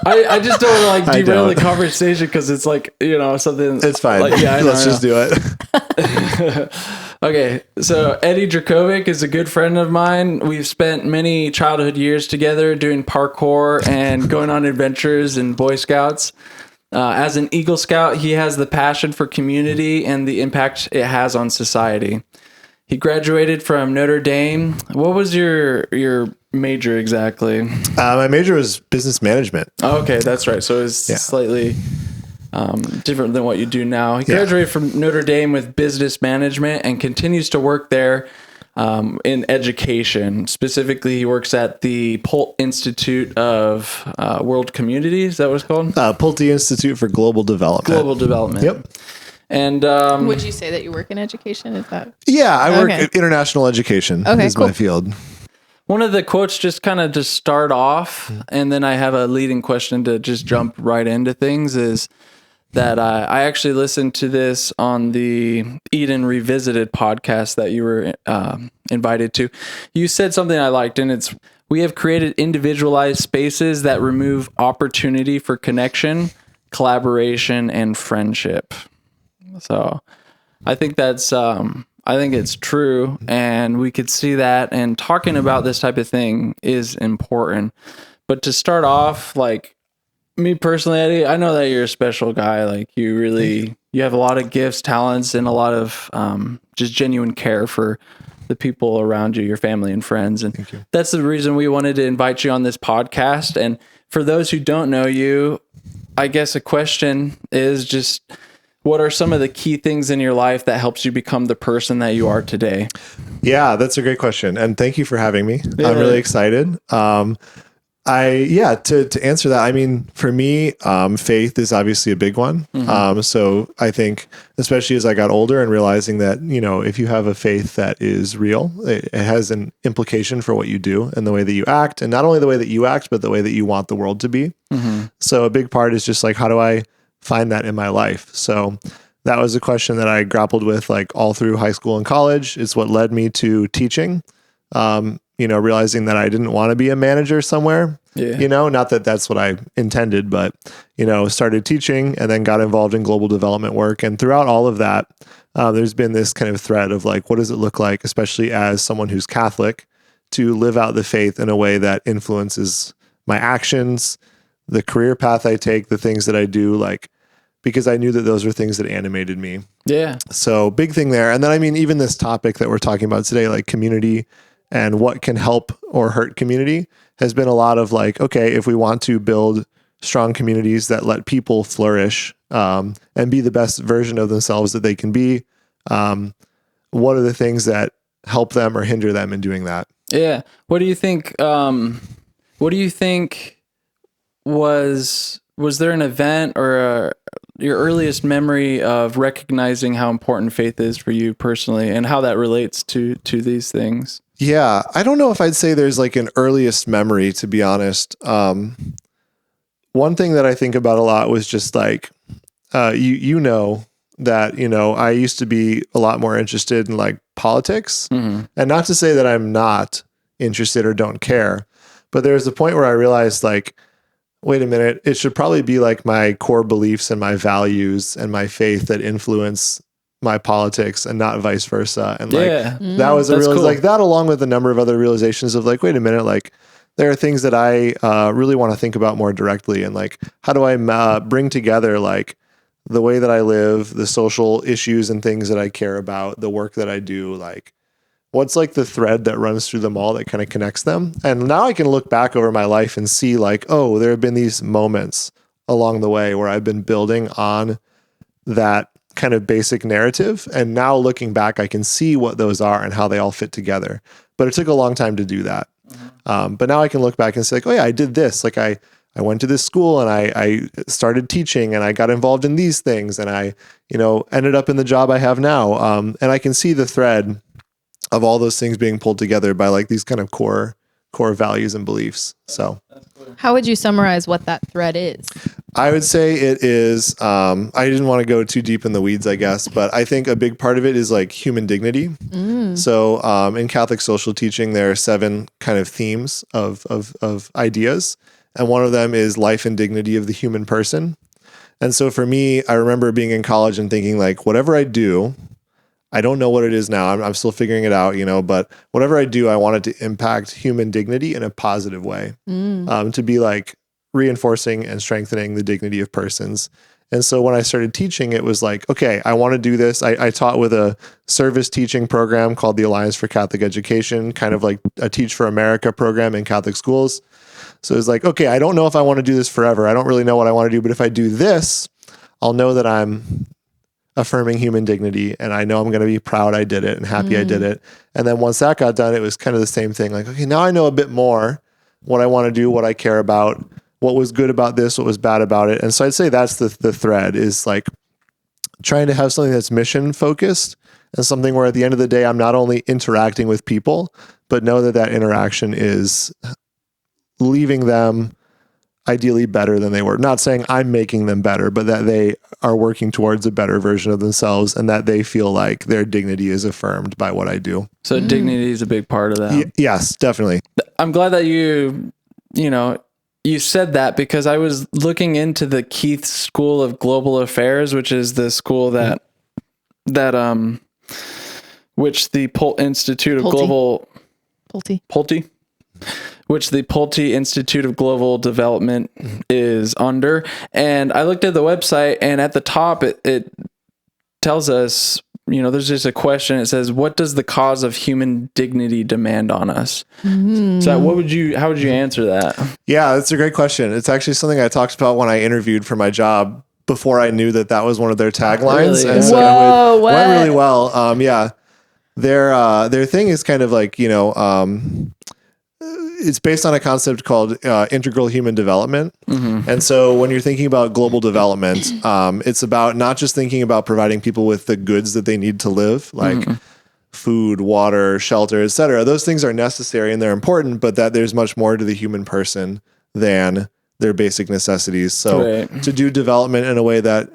I just don't want to like derail the conversation because it's like, you know, something. It's fine. Like, yeah, Let's just do it. Okay, so Eddie Jurkovic is a good friend of mine. We've spent many childhood years together doing parkour and going on adventures in Boy Scouts. As an Eagle Scout, he has the passion for community and the impact it has on society. He graduated from Notre Dame. What was your major exactly? My major was business management. Oh, okay, that's right. So it's slightly different than what you do now. He graduated from Notre Dame with business management and continues to work there in education. Specifically, he works at the Pult Institute of World Community. Is that what it's called? Pulte Institute for Global Development. Global Development. Yep. And would you say that you work in education? Is that? Yeah, I work in international education. Is my field. One of the quotes just kind of to start off, and then I have a leading question to just jump right into things, is that I actually listened to this on the Eden Revisited podcast that you were invited to. You said something I liked, and it's, we have created individualized spaces that remove opportunity for connection, collaboration, and friendship. So I think that's, I think it's true, and we could see that, and talking about this type of thing is important. But to start off, like, me personally, Eddie, I know that you're a special guy. Like, you have a lot of gifts, talents, and a lot of just genuine care for the people around you, your family and friends. And that's the reason we wanted to invite you on this podcast. And for those who don't know you, I guess a question is just, what are some of the key things in your life that helps you become the person that you are today? Yeah, that's a great question. And thank you for having me. Yeah. I'm really excited. To answer that, I mean, for me, faith is obviously a big one. So I think, especially as I got older and realizing that, you know, if you have a faith that is real, it has an implication for what you do and the way that you act, and not only the way that you act, but the way that you want the world to be. So a big part is just like, how do I find that in my life? So that was a question that I grappled with like all through high school and college. It's what led me to teaching. You know, realizing that I didn't want to be a manager somewhere, you know, not that that's what I intended, but, you know, started teaching and then got involved in global development work. And throughout all of that, there's been this kind of thread of like, what does it look like, especially as someone who's Catholic, to live out the faith in a way that influences my actions, the career path I take, the things that I do, like, because I knew that those were things that animated me. Yeah. So big thing there. And then, I mean, even this topic that we're talking about today, like community and what can help or hurt community, has been a lot of like, okay, if we want to build strong communities that let people flourish and be the best version of themselves that they can be, what are the things that help them or hinder them in doing that? Yeah. What do you think? Was there an event or your earliest memory of recognizing how important faith is for you personally and how that relates to these things? Yeah, I don't know if I'd say there's like an earliest memory, to be honest. One thing that I think about a lot was just like, you know, that, you know, I used to be a lot more interested in like politics, and not to say that I'm not interested or don't care, but there was a point where I realized like, wait a minute, it should probably be like my core beliefs and my values and my faith that influence my politics and not vice versa. And like, that was cool. Like that, along with a number of other realizations of like, wait a minute, like there are things that I really want to think about more directly. And like, how do I bring together like the way that I live, the social issues and things that I care about, the work that I do, like what's like the thread that runs through them all that kind of connects them. And now I can look back over my life and see like, oh, there have been these moments along the way where I've been building on that kind of basic narrative. And now looking back, I can see what those are and how they all fit together. But it took a long time to do that. But now I can look back and say like, oh yeah, I did this. Like I went to this school and I started teaching and I got involved in these things and I, you know, ended up in the job I have now. And I can see the thread of all those things being pulled together by like these kind of core values and beliefs. So how would you summarize what that thread is? I would say it is, I didn't want to go too deep in the weeds, I guess, but I think a big part of it is like human dignity. So in Catholic social teaching, there are 7 kind of themes of ideas. and one of them is life and dignity of the human person. And so for me, I remember being in college and thinking like, whatever I do, I don't know what it is now. I'm still figuring it out, but whatever I do, I want it to impact human dignity in a positive way, to be like reinforcing and strengthening the dignity of persons. And so when I started teaching, it was like, okay, I want to do this. I taught with a service teaching program called the Alliance for Catholic Education, kind of like a Teach for America program in Catholic schools. So it's like, okay, I don't know if I want to do this forever. I don't really know what I want to do, but if I do this, I'll know that I'm affirming human dignity, and I know I'm going to be proud I did it and happy I did it. And then once that got done, it was kind of the same thing. Like, okay, now I know a bit more what I want to do, what I care about, what was good about this, what was bad about it. And so I'd say that's the thread, is like trying to have something that's mission focused and something where at the end of the day, I'm not only interacting with people, but know that that interaction is leaving them ideally better than they were. Not saying I'm making them better, but that they are working towards a better version of themselves and that they feel like their dignity is affirmed by what I do. So dignity is a big part of that. Yes, definitely. I'm glad that you said that, because I was looking into the Keith School of Global Affairs, which is the school which the Institute of Global Pulte, which the Pulte Institute of Global Development is under. And I looked at the website, and at the top, it tells us, there's just a question. It says, what does the cause of human dignity demand on us? So how would you answer that? Yeah, that's a great question. It's actually something I talked about when I interviewed for my job before I knew that was one of their taglines. Really? And so it went really well. Yeah. Their thing is kind of like, it's based on a concept called integral human development. And so when you're thinking about global development, it's about not just thinking about providing people with the goods that they need to live, like food, water, shelter, etc. Those things are necessary and they're important, but that there's much more to the human person than their basic necessities. So to do development in a way that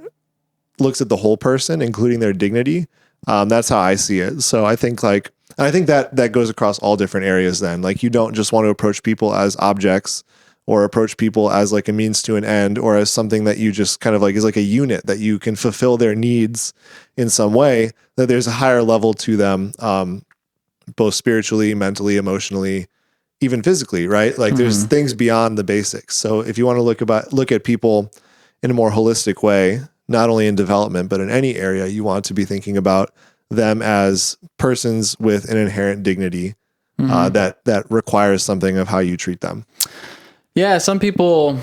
looks at the whole person, including their dignity, that's how I see it. So I think that goes across all different areas then. Like, you don't just want to approach people as objects or approach people as like a means to an end, or as something that you just kind of like is like a unit that you can fulfill their needs in some way, that there's a higher level to them, both spiritually, mentally, emotionally, even physically, right? Like there's things beyond the basics. So if you want to look at people in a more holistic way, not only in development, but in any area, you want to be thinking about them as persons with an inherent dignity that requires something of how you treat them. Yeah, some people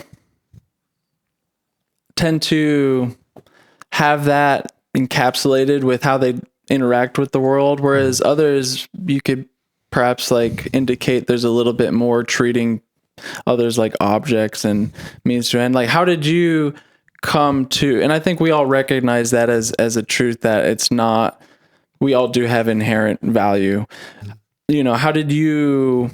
tend to have that encapsulated with how they interact with the world, whereas others, you could perhaps like indicate there's a little bit more treating others like objects and means to end. Like, how did you come to, and I think we all recognize that as a truth, that it's not, we all do have inherent value. How did you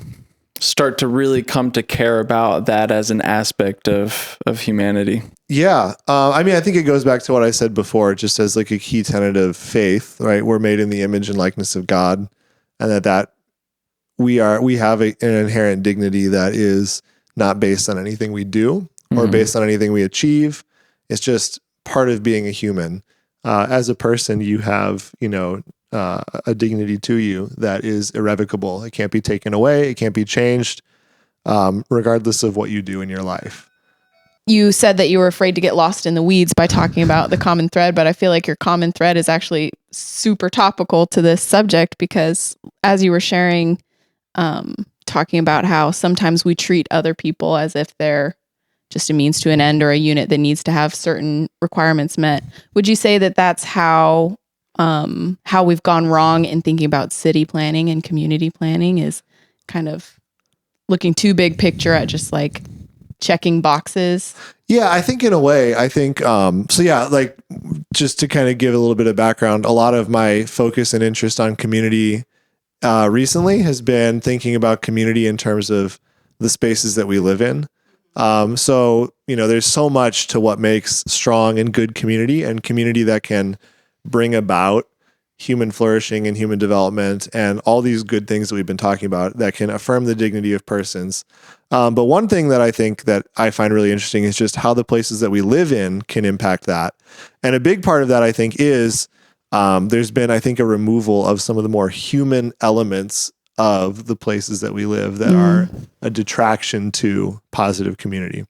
start to really come to care about that as an aspect of humanity? Yeah. I think it goes back to what I said before, just as like a key tenet of faith, right? We're made in the image and likeness of God, and that we have an inherent dignity that is not based on anything we do or based on anything we achieve. It's just part of being a human. As a person, you have, a dignity to you that is irrevocable. It can't be taken away. It can't be changed, regardless of what you do in your life. You said that you were afraid to get lost in the weeds by talking about the common thread, but I feel like your common thread is actually super topical to this subject, because as you were sharing, talking about how sometimes we treat other people as if they're just a means to an end or a unit that needs to have certain requirements met. Would you say that that's how we've gone wrong in thinking about city planning and community planning, is kind of looking too big picture at just like checking boxes? Yeah, I think in a way, like just to kind of give a little bit of background, a lot of my focus and interest on community recently has been thinking about community in terms of the spaces that we live in. So, there's so much to what makes strong and good community, and community that can bring about human flourishing and human development and all these good things that we've been talking about that can affirm the dignity of persons. But one thing that I think that I find really interesting is just how the places that we live in can impact that. And a big part of that, I think, is there's been, I think, a removal of some of the more human elements of the places that we live that are a detraction to positive community.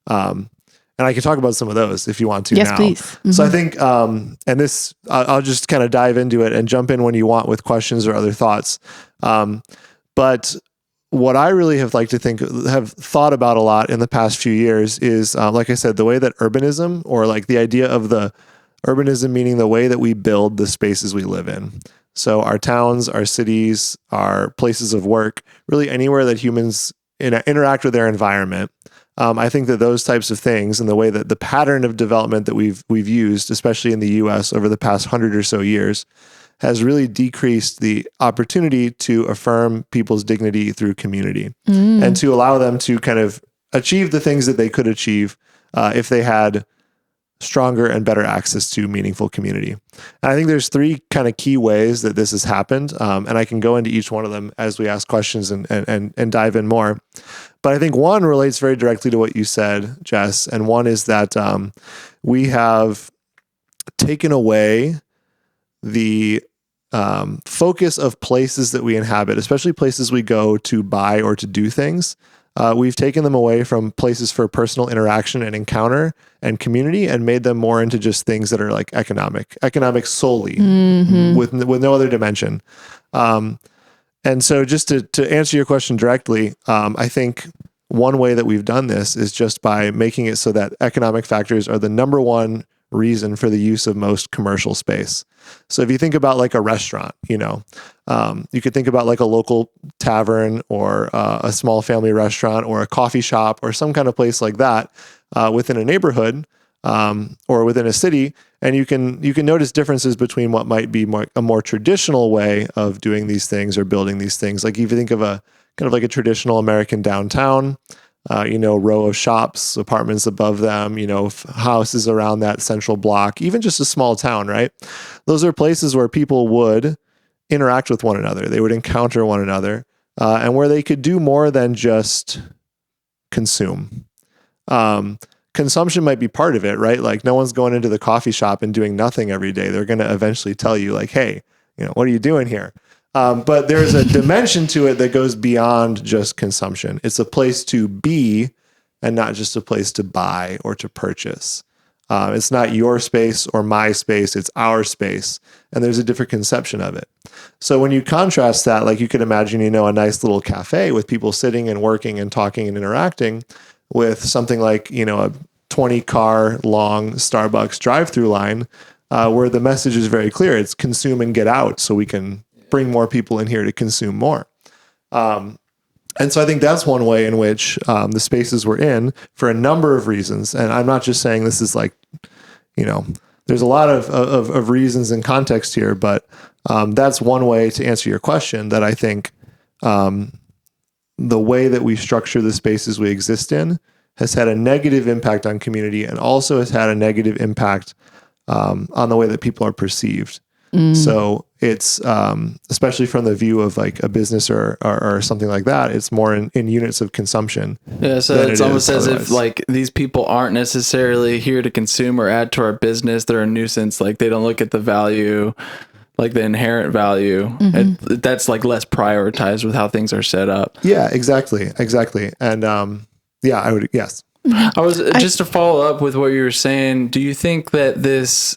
And I can talk about some of those if you want to now. Yes, please. Mm-hmm. So I think, and this, I'll just kind of dive into it and jump in when you want with questions or other thoughts. But what I really have thought about a lot in the past few years is, like I said, the way that urbanism, or like the idea of the urbanism, meaning the way that we build the spaces we live in. So our towns, our cities, our places of work, really anywhere that humans interact with their environment. I think that those types of things and the way that the pattern of development that we've used, especially in the US over the past 100 or so years, has really decreased the opportunity to affirm people's dignity through community and to allow them to kind of achieve the things that they could achieve if they had stronger and better access to meaningful community. And I think there's three kind of key ways that this has happened. And I can go into each one of them as we ask questions and dive in more. But I think one relates very directly to what you said, Jess. And one is that we have taken away the focus of places that we inhabit, especially places we go to buy or to do things. We've taken them away from places for personal interaction and encounter and community, and made them more into just things that are like economic solely, with no other dimension. And so just to answer your question directly, I think one way that we've done this is just by making it so that economic factors are the number one reason for the use of most commercial space. So if you think about like a restaurant, you could think about like a local tavern or a small family restaurant or a coffee shop or some kind of place like that within a neighborhood or within a city. And you can notice differences between what might be a more traditional way of doing these things or building these things. Like if you think of a kind of like a traditional American downtown, row of shops, apartments above them, houses around that central block, even just a small town, right? Those are places where people would interact with one another. They would encounter one another, and where they could do more than just consume. Consumption might be part of it, right? Like no one's going into the coffee shop and doing nothing every day. They're going to eventually tell you like, hey, what are you doing here? But there's a dimension to it that goes beyond just consumption. It's a place to be and not just a place to buy or to purchase. It's not your space or my space, it's our space. And there's a different conception of it. So when you contrast that, like you could imagine, a nice little cafe with people sitting and working and talking and interacting with something like, a 20-car long Starbucks drive-through line where the message is very clear. It's consume and get out so we can bring more people in here to consume more. And so I think that's one way in which the spaces we're in for a number of reasons. And I'm not just saying this is like, there's a lot of reasons and context here, but that's one way to answer your question that I think the way that we structure the spaces we exist in has had a negative impact on community and also has had a negative impact on the way that people are perceived. So it's, especially from the view of like a business or something like that, it's more in units of consumption. Yeah. So it's almost as if like these people aren't necessarily here to consume or add to our business. They're a nuisance. Like they don't look at the value, like the inherent value. That's like less prioritized with how things are set up. Yeah, exactly. And, I would, yes. Just to follow up with what you were saying, do you think that this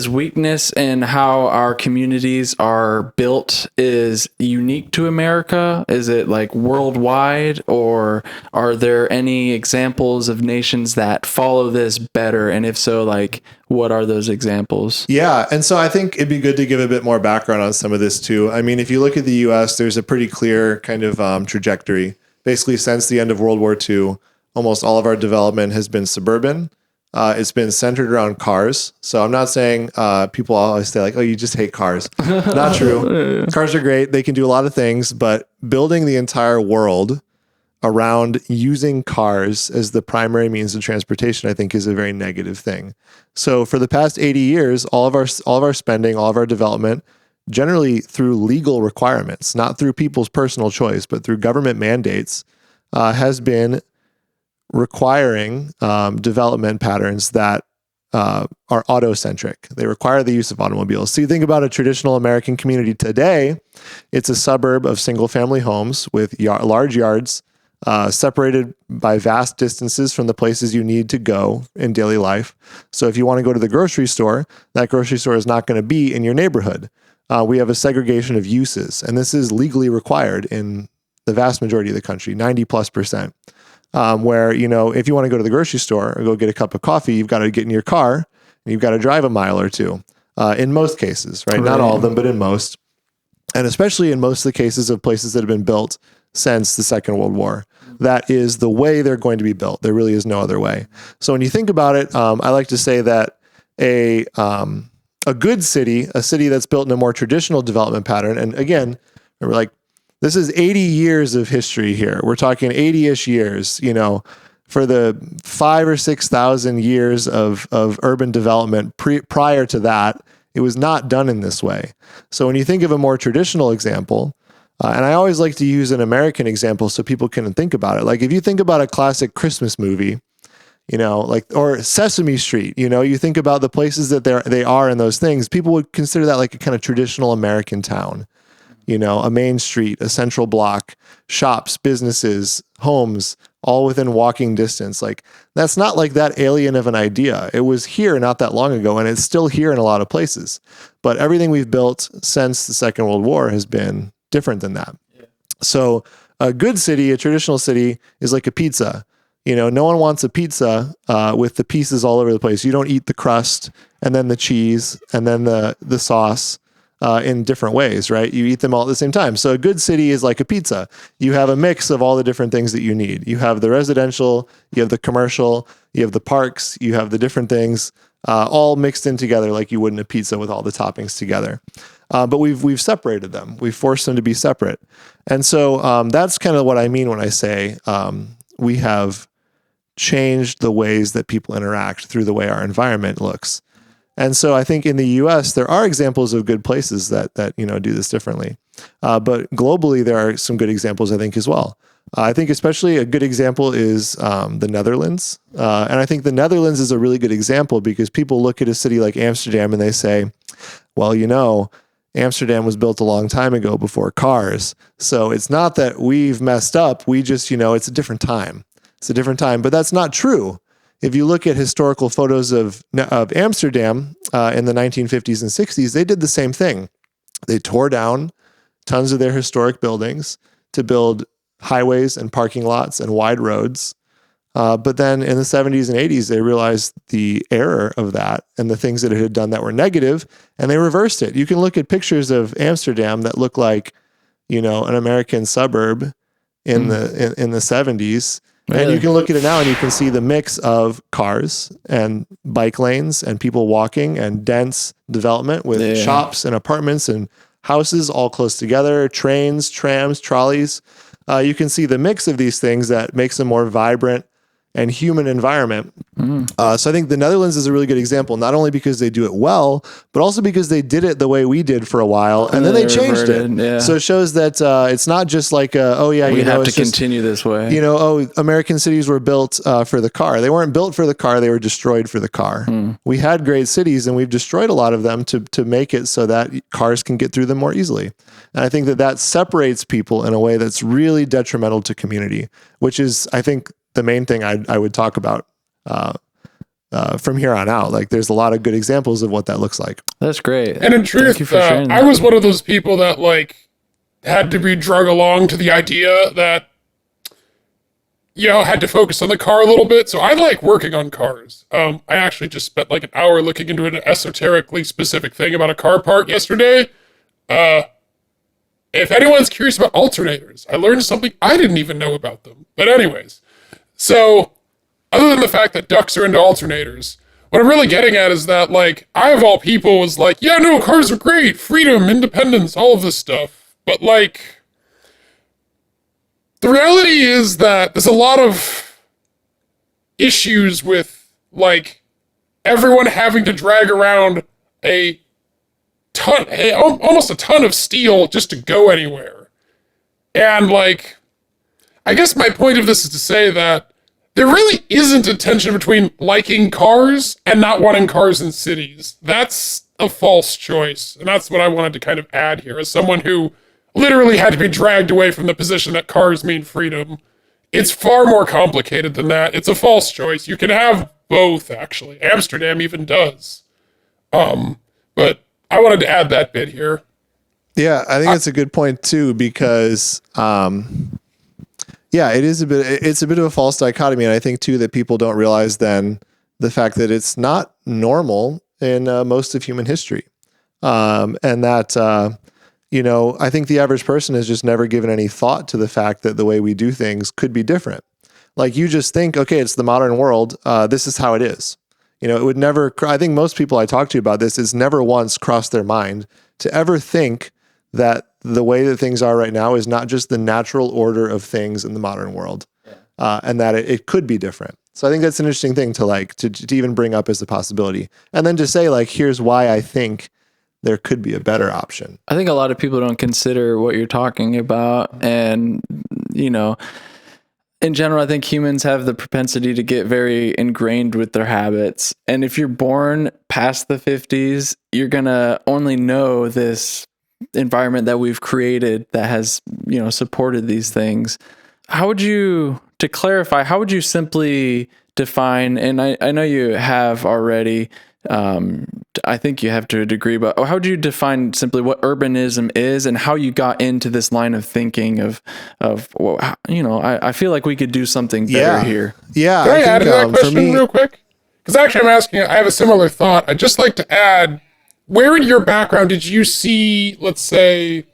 weakness in how our communities are built is unique to America? Is it like worldwide, or are there any examples of nations that follow this better? And if so, like what are those examples? Yeah. And so I think it'd be good to give a bit more background on some of this too. I mean, if you look at the US, there's a pretty clear kind of trajectory. Basically, since the end of World War II, almost all of our development has been suburban. It's been centered around cars. So I'm not saying people always say like, oh, you just hate cars. Not true. Cars are great. They can do a lot of things, but building the entire world around using cars as the primary means of transportation, I think is a very negative thing. So for the past 80 years, all of our spending, all of our development, generally through legal requirements, not through people's personal choice, but through government mandates, has been requiring development patterns that are autocentric. They require the use of automobiles. So you think about a traditional American community today, it's a suburb of single-family homes with large yards, separated by vast distances from the places you need to go in daily life. So if you want to go to the grocery store, that grocery store is not going to be in your neighborhood. We have a segregation of uses, and this is legally required in the vast majority of the country, 90+%. Where, if you want to go to the grocery store or go get a cup of coffee, you've got to get in your car and you've got to drive a mile or two. In most cases, right? Not all of them, but in most. And especially in most of the cases of places that have been built since the Second World War. That is the way they're going to be built. There really is no other way. So when you think about it, I like to say that a good city, a city that's built in a more traditional development pattern, and again, remember, this is 80 years of history here. We're talking 80-ish years, for the 5,000 or 6,000 years of urban development prior to that, it was not done in this way. So when you think of a more traditional example, and I always like to use an American example so people can think about it. Like if you think about a classic Christmas movie, or Sesame Street, you think about the places that they are in those things, people would consider that like a kind of traditional American town. A main street, a central block, shops, businesses, homes, all within walking distance. Like that's not like that alien of an idea. It was here not that long ago, and it's still here in a lot of places. But everything we've built since the Second World War has been different than that. Yeah. So a good city, a traditional city, is like a pizza. No one wants a pizza with the pieces all over the place. You don't eat the crust and then the cheese and then the sauce. In different ways, right? You eat them all at the same time. So a good city is like a pizza. You have a mix of all the different things that you need. You have the residential, you have the commercial, you have the parks, you have the different things, all mixed in together like you would in a pizza with all the toppings together. But we've separated them. We've forced them to be separate. And so that's kind of what I mean when I say we have changed the ways that people interact through the way our environment looks. And so I think in the US, there are examples of good places that do this differently. But globally, there are some good examples, I think, as well. I think especially a good example is the Netherlands. And I think the Netherlands is a really good example because people look at a city like Amsterdam and they say, well, Amsterdam was built a long time ago before cars. So it's not that we've messed up. We just, it's a different time. It's a different time. But that's not true. If you look at historical photos of Amsterdam in the 1950s and 60s, they did the same thing. They tore down tons of their historic buildings to build highways and parking lots and wide roads. But then in the 70s and 80s, they realized the error of that and the things that it had done that were negative, and they reversed it. You can look at pictures of Amsterdam that look like, an American suburb in the 70s. Really? And you can look at it now and you can see the mix of cars and bike lanes and people walking and dense development with shops and apartments and houses all close together, trains, trams, trolleys. You can see the mix of these things that makes a more vibrant and human environment. So I think the Netherlands is a really good example, not only because they do it well, but also because they did it the way we did for a while, and then they changed it. Yeah. So it shows that it's not just like, we have to continue this way. American cities were built for the car. They weren't built for the car. They were destroyed for the car. We had great cities, and we've destroyed a lot of them to make it so that cars can get through them more easily. And I think that separates people in a way that's really detrimental to community, which is, I think, the main thing I would talk about from here on out. Like there's a lot of good examples of what that looks like. That's great. And in truth, I was one of those people that had to be drug along to the idea that, had to focus on the car a little bit. So I like working on cars. I actually just spent an hour looking into an esoterically specific thing about a car part yesterday. If anyone's curious about alternators, I learned something I didn't even know about them. But anyways, so other than the fact that ducks are into alternators, what I'm really getting at is that, I of all people was cars are great, freedom, independence, all of this stuff. But, the reality is that there's a lot of issues with, like, everyone having to drag around almost a ton of steel just to go anywhere. And, like, I guess my point of this is to say that there really isn't a tension between liking cars and not wanting cars in cities. That's a false choice. And that's what I wanted to kind of add here as someone who literally had to be dragged away from the position that cars mean freedom. It's far more complicated than that. It's a false choice. You can have both, actually. Amsterdam even does. But I wanted to add that bit here. Yeah, I think it's a good point too, because it's a bit of a false dichotomy. And I think too that people don't realize then the fact that it's not normal in most of human history. And that, I think the average person has just never given any thought to the fact that the way we do things could be different. Like you just think, okay, it's the modern world. This is how it is. It would never, I think most people I talk to about this, it's never once crossed their mind to ever think that the way that things are right now is not just the natural order of things in the modern world, and that it could be different. So I think that's an interesting thing to even bring up as a possibility. And then to say, like, here's why I think there could be a better option. I think a lot of people don't consider what you're talking about. And, in general, I think humans have the propensity to get very ingrained with their habits. And if you're born past the 50s, you're going to only know this environment that we've created that has, supported these things. To clarify, how would you simply define, and I know you have already, I think you have to a degree, but how would you define simply what urbanism is and how you got into this line of thinking I feel like we could do something better here. Yeah. Can I add to that question real quick? Because actually I have a similar thought. I'd just like to add, where in your background did you see, let's say,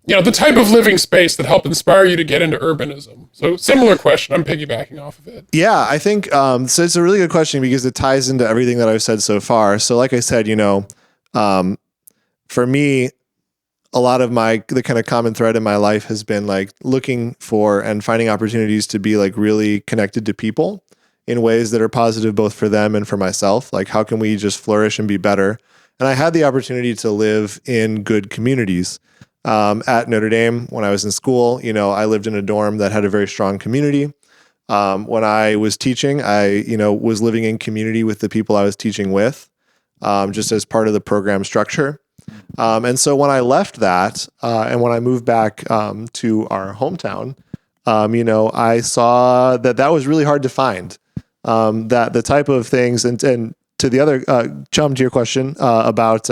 the type of living space that helped inspire you to get into urbanism? So similar question. I'm piggybacking off of it. Yeah, I think, so it's a really good question because it ties into everything that I've said so far. So like I said, for me, a lot of the kind of common thread in my life has been like looking for and finding opportunities to be like really connected to people in ways that are positive both for them and for myself. Like, how can we just flourish and be better? And I had the opportunity to live in good communities. At Notre Dame, when I was in school, I lived in a dorm that had a very strong community. When I was teaching, I, was living in community with the people I was teaching with, just as part of the program structure. And so when I left that, and when I moved back to our hometown, I saw that was really hard to find. That the type of things, and to the other chum, to your question about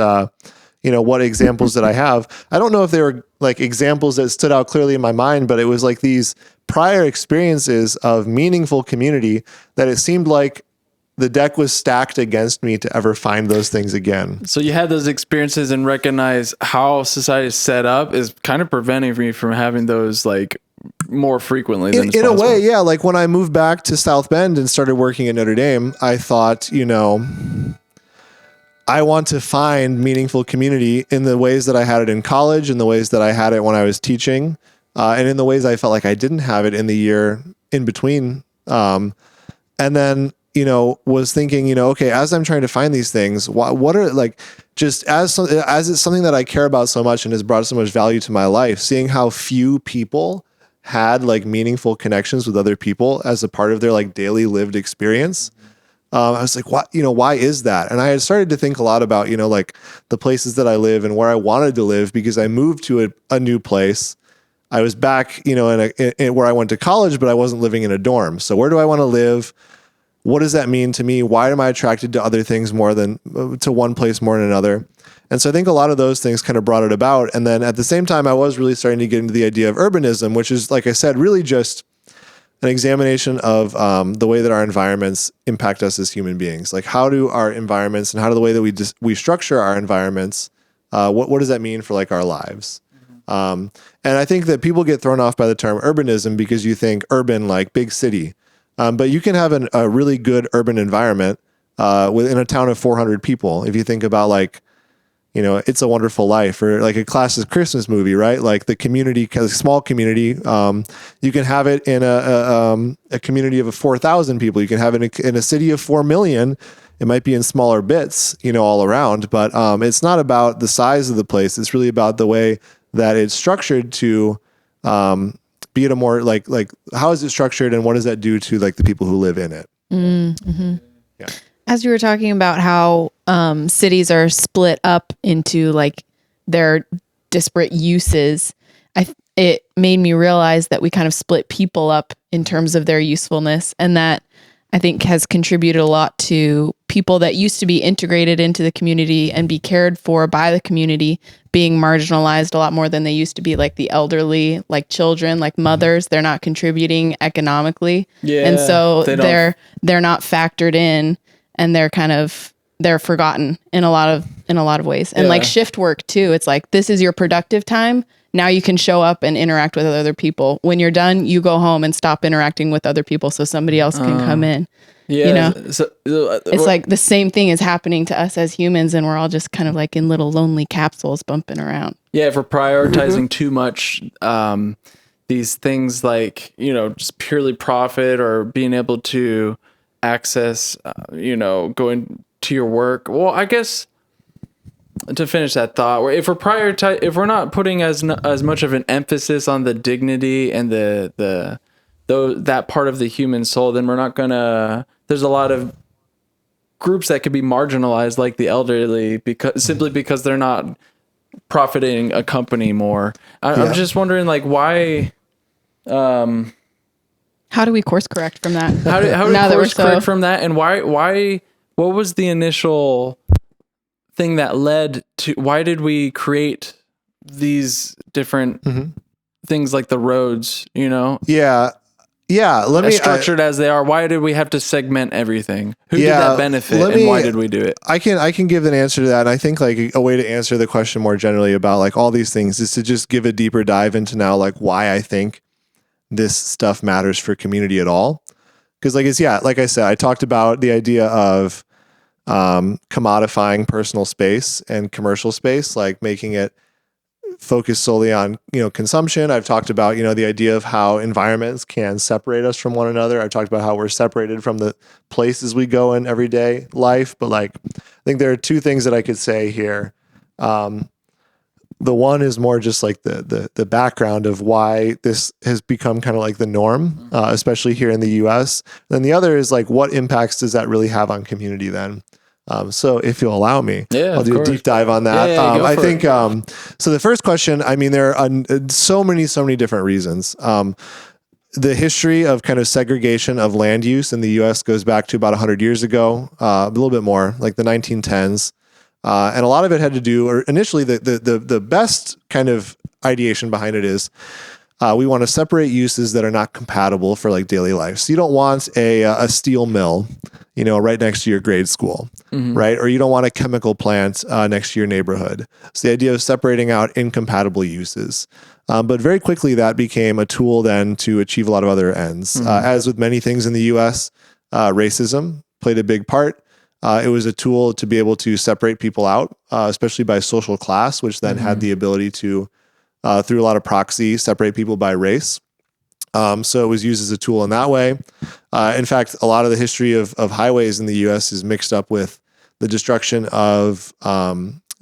what examples did I have? I don't know if they were like examples that stood out clearly in my mind, but it was like these prior experiences of meaningful community that it seemed like the deck was stacked against me to ever find those things again. So you had those experiences and recognize how society is set up is kind of preventing me from having those like more frequently than in a way. Yeah. Like when I moved back to South Bend and started working at Notre Dame, I thought, I want to find meaningful community in the ways that I had it in college, in the ways that I had it when I was teaching, and in the ways I felt like I didn't have it in the year in between. And then, was thinking, okay, as I'm trying to find these things, what are like, just as it's something that I care about so much and has brought so much value to my life, seeing how few people had like meaningful connections with other people as a part of their like daily lived experience. I was like, why is that? And I had started to think a lot about, like the places that I live and where I wanted to live because I moved to a new place. I was back, in where I went to college, but I wasn't living in a dorm. So where do I want to live? What does that mean to me? Why am I attracted to other things more than to one place more than another? And so I think a lot of those things kind of brought it about. And then at the same time, I was really starting to get into the idea of urbanism, which is, like I said, really just an examination of the way that our environments impact us as human beings. Like, how do our environments and how do the way that we structure our environments, what does that mean for like our lives? And I think that people get thrown off by the term urbanism because you think urban, like big city. But you can have a really good urban environment within a town of 400 people. If you think about like, It's a Wonderful Life, or like a classic Christmas movie, right? Like the community, a small community. You can have it in a community of 4,000 people. You can have it in a city of 4 million. It might be in smaller bits, all around, but it's not about the size of the place. It's really about the way that it's structured to be it a more like how is it structured, and what does that do to like the people who live in it? Mm-hmm. Yeah. As you were talking about how cities are split up into like their disparate uses, it made me realize that we kind of split people up in terms of their usefulness, and that I think has contributed a lot to people that used to be integrated into the community and be cared for by the community being marginalized a lot more than they used to be, like the elderly, like children, like mothers. They're not contributing economically. Yeah, and so they're not factored in, and they're forgotten in a lot of ways. And like shift work too. It's like, this is your productive time. Now you can show up and interact with other people. When you're done, you go home and stop interacting with other people so somebody else can come in. Yeah. It's like the same thing is happening to us as humans, and we're all just kind of like in little lonely capsules bumping around. Yeah, if we're prioritizing too much these things like, just purely profit or being able to access, going to your work. Well, I guess to finish that thought, if we're not putting as much of an emphasis on the dignity and that part of the human soul, then we're not gonna. There's a lot of groups that could be marginalized, like the elderly, because they're not profiting a company more. I'm just wondering, like, why. How do we course correct from that? How do we course correct from that, and why? What was the initial thing that led to? Why did we create these different things like the roads? Yeah. As structured as they are, why did we have to segment everything? Who did that benefit, and why did we do it? I can give an answer to that. And I think like a way to answer the question more generally about like all these things is to just give a deeper dive into now like why I think this stuff matters for community at all. Because like I said, I talked about the idea of commodifying personal space and commercial space, like making it focus solely on, consumption. I've talked about, the idea of how environments can separate us from one another. I've talked about how we're separated from the places we go in everyday life. But like, I think there are two things that I could say here. The one is more just like the background of why this has become kind of like the norm, especially here in the US. Then the other is like, what impacts does that really have on community then? So if you'll allow me, I'll do a deep dive on that. I think, so the first question, I mean, there are so many different reasons. The history of kind of segregation of land use in the US goes back to about 100 years ago, a little bit more, like the 1910s. And a lot of it had to do, or initially the best kind of ideation behind it is, we want to separate uses that are not compatible for like daily life. So you don't want a steel mill, right next to your grade school, right? Or you don't want a chemical plant next to your neighborhood. So the idea of separating out incompatible uses. But very quickly that became a tool then to achieve a lot of other ends. As with many things in the US, racism played a big part. It was a tool to be able to separate people out, especially by social class, which then had the ability to, through a lot of proxy, separate people by race. So it was used as a tool in that way. In fact, a lot of the history of highways in the US is mixed up with the destruction of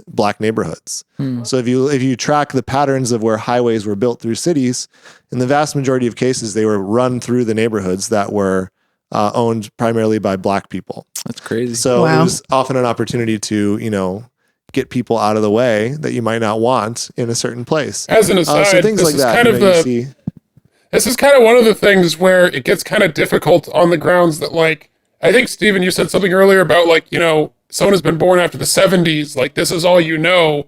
Black neighborhoods. So if you track the patterns of where highways were built through cities, in the vast majority of cases, they were run through the neighborhoods that were owned primarily by Black people. That's crazy. So it was often an opportunity to, get people out of the way that you might not want in a certain place. As an aside, so things like that. This is kind of one of the things where it gets kind of difficult on the grounds that, like, I think, Stephen, you said something earlier about, like, someone has been born after the 70s, like, this is all you know.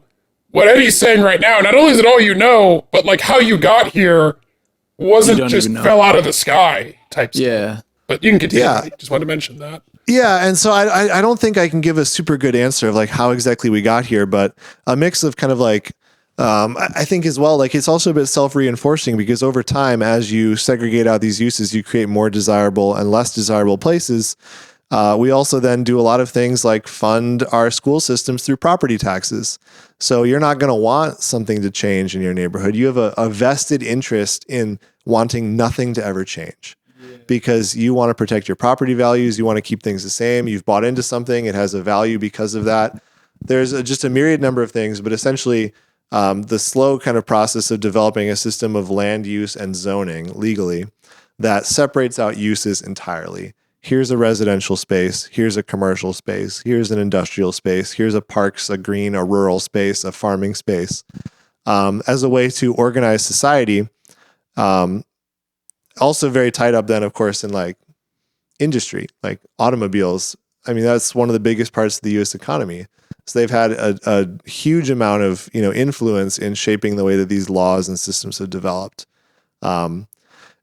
What Eddie's saying right now, not only is it all you know, but, like, how you got here wasn't just fell out of the sky type stuff. Yeah. But you can continue. Yeah. Just wanted to mention that. Yeah, and so I don't think I can give a super good answer of like how exactly we got here, but a mix of kind of like, I think as well, like it's also a bit self-reinforcing because over time, as you segregate out these uses, you create more desirable and less desirable places. We also then do a lot of things like fund our school systems through property taxes. So you're not going to want something to change in your neighborhood. You have a vested interest in wanting nothing to ever change because you want to protect your property values. You want to keep things the same. You've bought into something. It has a value because of that. There's just a myriad number of things, but essentially the slow kind of process of developing a system of land use and zoning legally that separates out uses entirely. Here's a residential space. Here's a commercial space. Here's an industrial space. Here's a parks, a green, a rural space, a farming space, as a way to organize society. Also very tied up then, of course, in like industry, like automobiles. I mean, that's one of the biggest parts of the U.S. economy. So they've had a huge amount of, influence in shaping the way that these laws and systems have developed.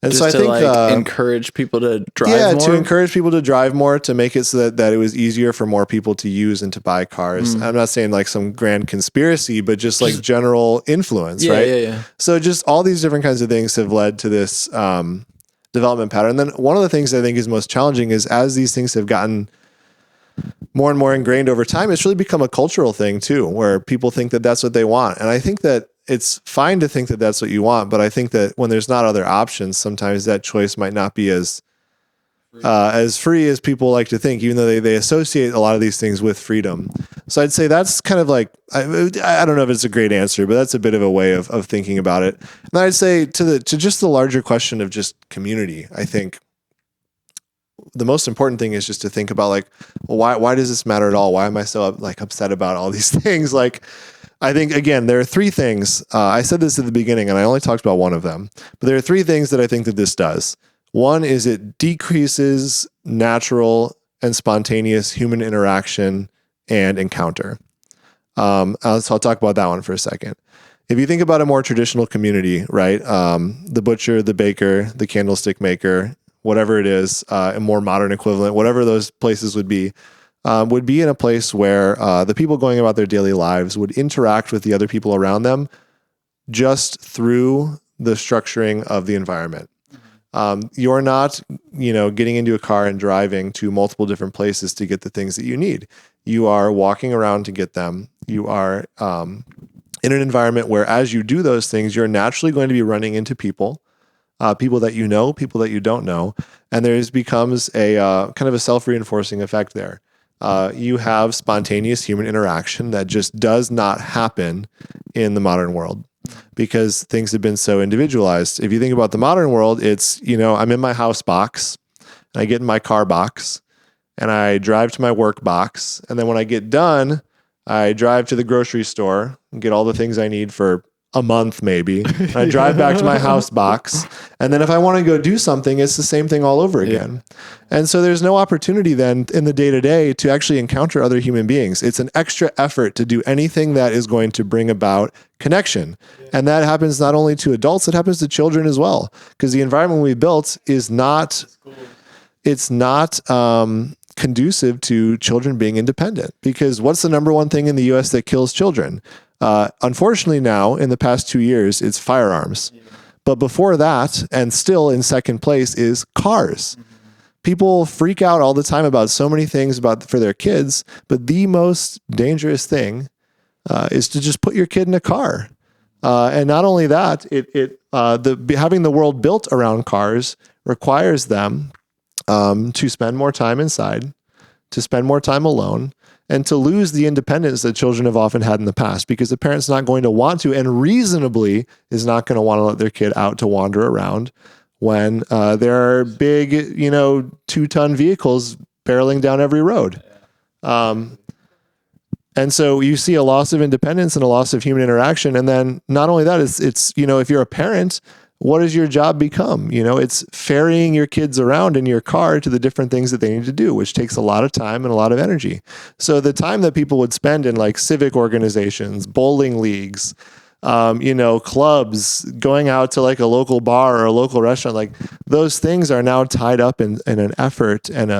And just so I to think encourage people to drive more. To encourage people to drive more, to make it so that it was easier for more people to use and to buy cars. I'm not saying like some grand conspiracy, but just like general influence, right? Yeah. So just all these different kinds of things have led to this development pattern. Then one of the things I think is most challenging is as these things have gotten more and more ingrained over time, it's really become a cultural thing too, where people think that that's what they want. And I think that it's fine to think that that's what you want, but I think that when there's not other options, sometimes that choice might not be as free as people like to think, even though they associate a lot of these things with freedom. So I'd say that's kind of like, I don't know if it's a great answer, but that's a bit of a way of thinking about it. And I'd say to just the larger question of just community, I think the most important thing is just to think about like, well, why does this matter at all? Why am I so upset about all these things? Like, I think, again, there are three things. I said this at the beginning, and I only talked about one of them. But there are three things that I think that this does. One is it decreases natural and spontaneous human interaction and encounter. So I'll talk about that one for a second. If you think about a more traditional community, right? The butcher, the baker, the candlestick maker, whatever it is, a more modern equivalent, whatever those places would be in a place where the people going about their daily lives would interact with the other people around them just through the structuring of the environment. You're not, getting into a car and driving to multiple different places to get the things that you need. You are walking around to get them. You are in an environment where as you do those things, you're naturally going to be running into people. People that you know, people that you don't know, and there becomes a kind of a self-reinforcing effect there. You have spontaneous human interaction that just does not happen in the modern world because things have been so individualized. If you think about the modern world, it's, I'm in my house box, and I get in my car box, and I drive to my work box, and then when I get done, I drive to the grocery store and get all the things I need for a month maybe. I drive back to my house box. And then if I want to go do something, it's the same thing all over again. Yeah. And so there's no opportunity then in the day-to-day to actually encounter other human beings. It's an extra effort to do anything that is going to bring about connection. Yeah. And that happens not only to adults, it happens to children as well. Because the environment we built is not, it's not conducive to children being independent. Because what's the number one thing in the US that kills children? Unfortunately now, in the past 2 years, it's firearms. Yeah. But before that, and still in second place, is cars. Mm-hmm. People freak out all the time about so many things for their kids, but the most dangerous thing is to just put your kid in a car. And not only that, having the world built around cars requires them to spend more time inside, to spend more time alone, and to lose the independence that children have often had in the past because the parent's not going to want to and reasonably is not going to want to let their kid out to wander around when there are big, 2-ton vehicles barreling down every road. And so you see a loss of independence and a loss of human interaction. And then not only that, it's if you're a parent, what does your job become? It's ferrying your kids around in your car to the different things that they need to do, which takes a lot of time and a lot of energy. So the time that people would spend in like civic organizations, bowling leagues, clubs, going out to like a local bar or a local restaurant, like those things are now tied up in an effort and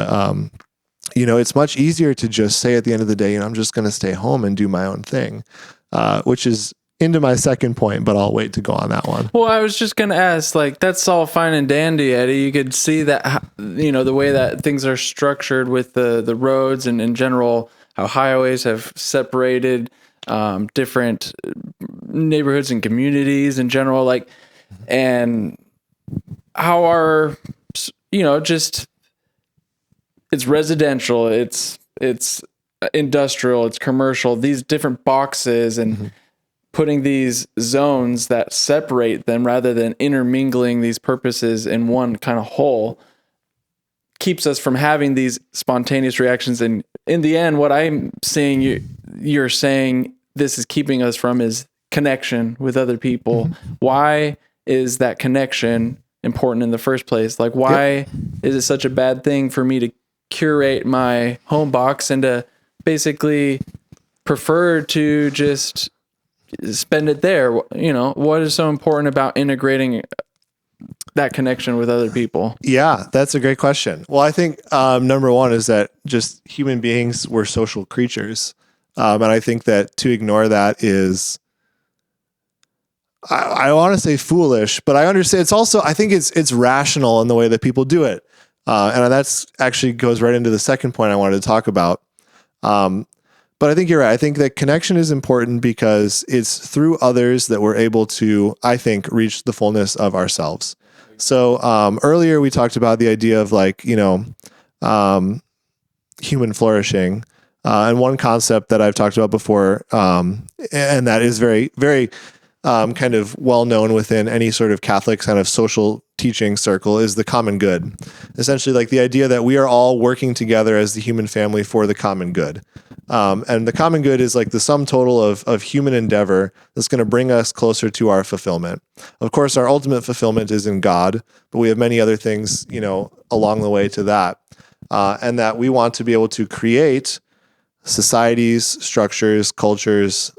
it's much easier to just say at the end of the day, I'm just going to stay home and do my own thing, which is into my second point, but I'll wait to go on that one. Well, I was just going to ask, like, that's all fine and dandy, Eddie. You could see that, you know, the way that things are structured with the roads and in general, how highways have separated different neighborhoods and communities in general, like, and how our, you know, just, it's residential, it's industrial, it's commercial, these different boxes, and putting these zones that separate them rather than intermingling these purposes in one kind of whole keeps us from having these spontaneous reactions. And in the end, what I'm seeing you're saying this is keeping us from is connection with other people. Why is that connection important in the first place? Like, why is it such a bad thing for me to curate my home box and to basically prefer to just spend it there? You know, what is so important about integrating that connection with other people? Yeah, that's a great question. Well, I think number one is that just human beings were social creatures. And I think that to ignore that is, I want to say foolish, but I understand it's also, I think it's rational in the way that people do it. And that's actually goes right into the second point I wanted to talk about. But I think you're right. I think that connection is important because it's through others that we're able to, I think, reach the fullness of ourselves. So earlier we talked about the idea of, like, you know, human flourishing. And one concept that I've talked about before, and that is very, very kind of well known within any sort of Catholic kind of social teaching circle, is the common good. Essentially, like the idea that we are all working together as the human family for the common good. And the common good is like the sum total of human endeavor that's going to bring us closer to our fulfillment. Of course, our ultimate fulfillment is in God, but we have many other things, you know, along the way to that. And that we want to be able to create societies, structures, cultures,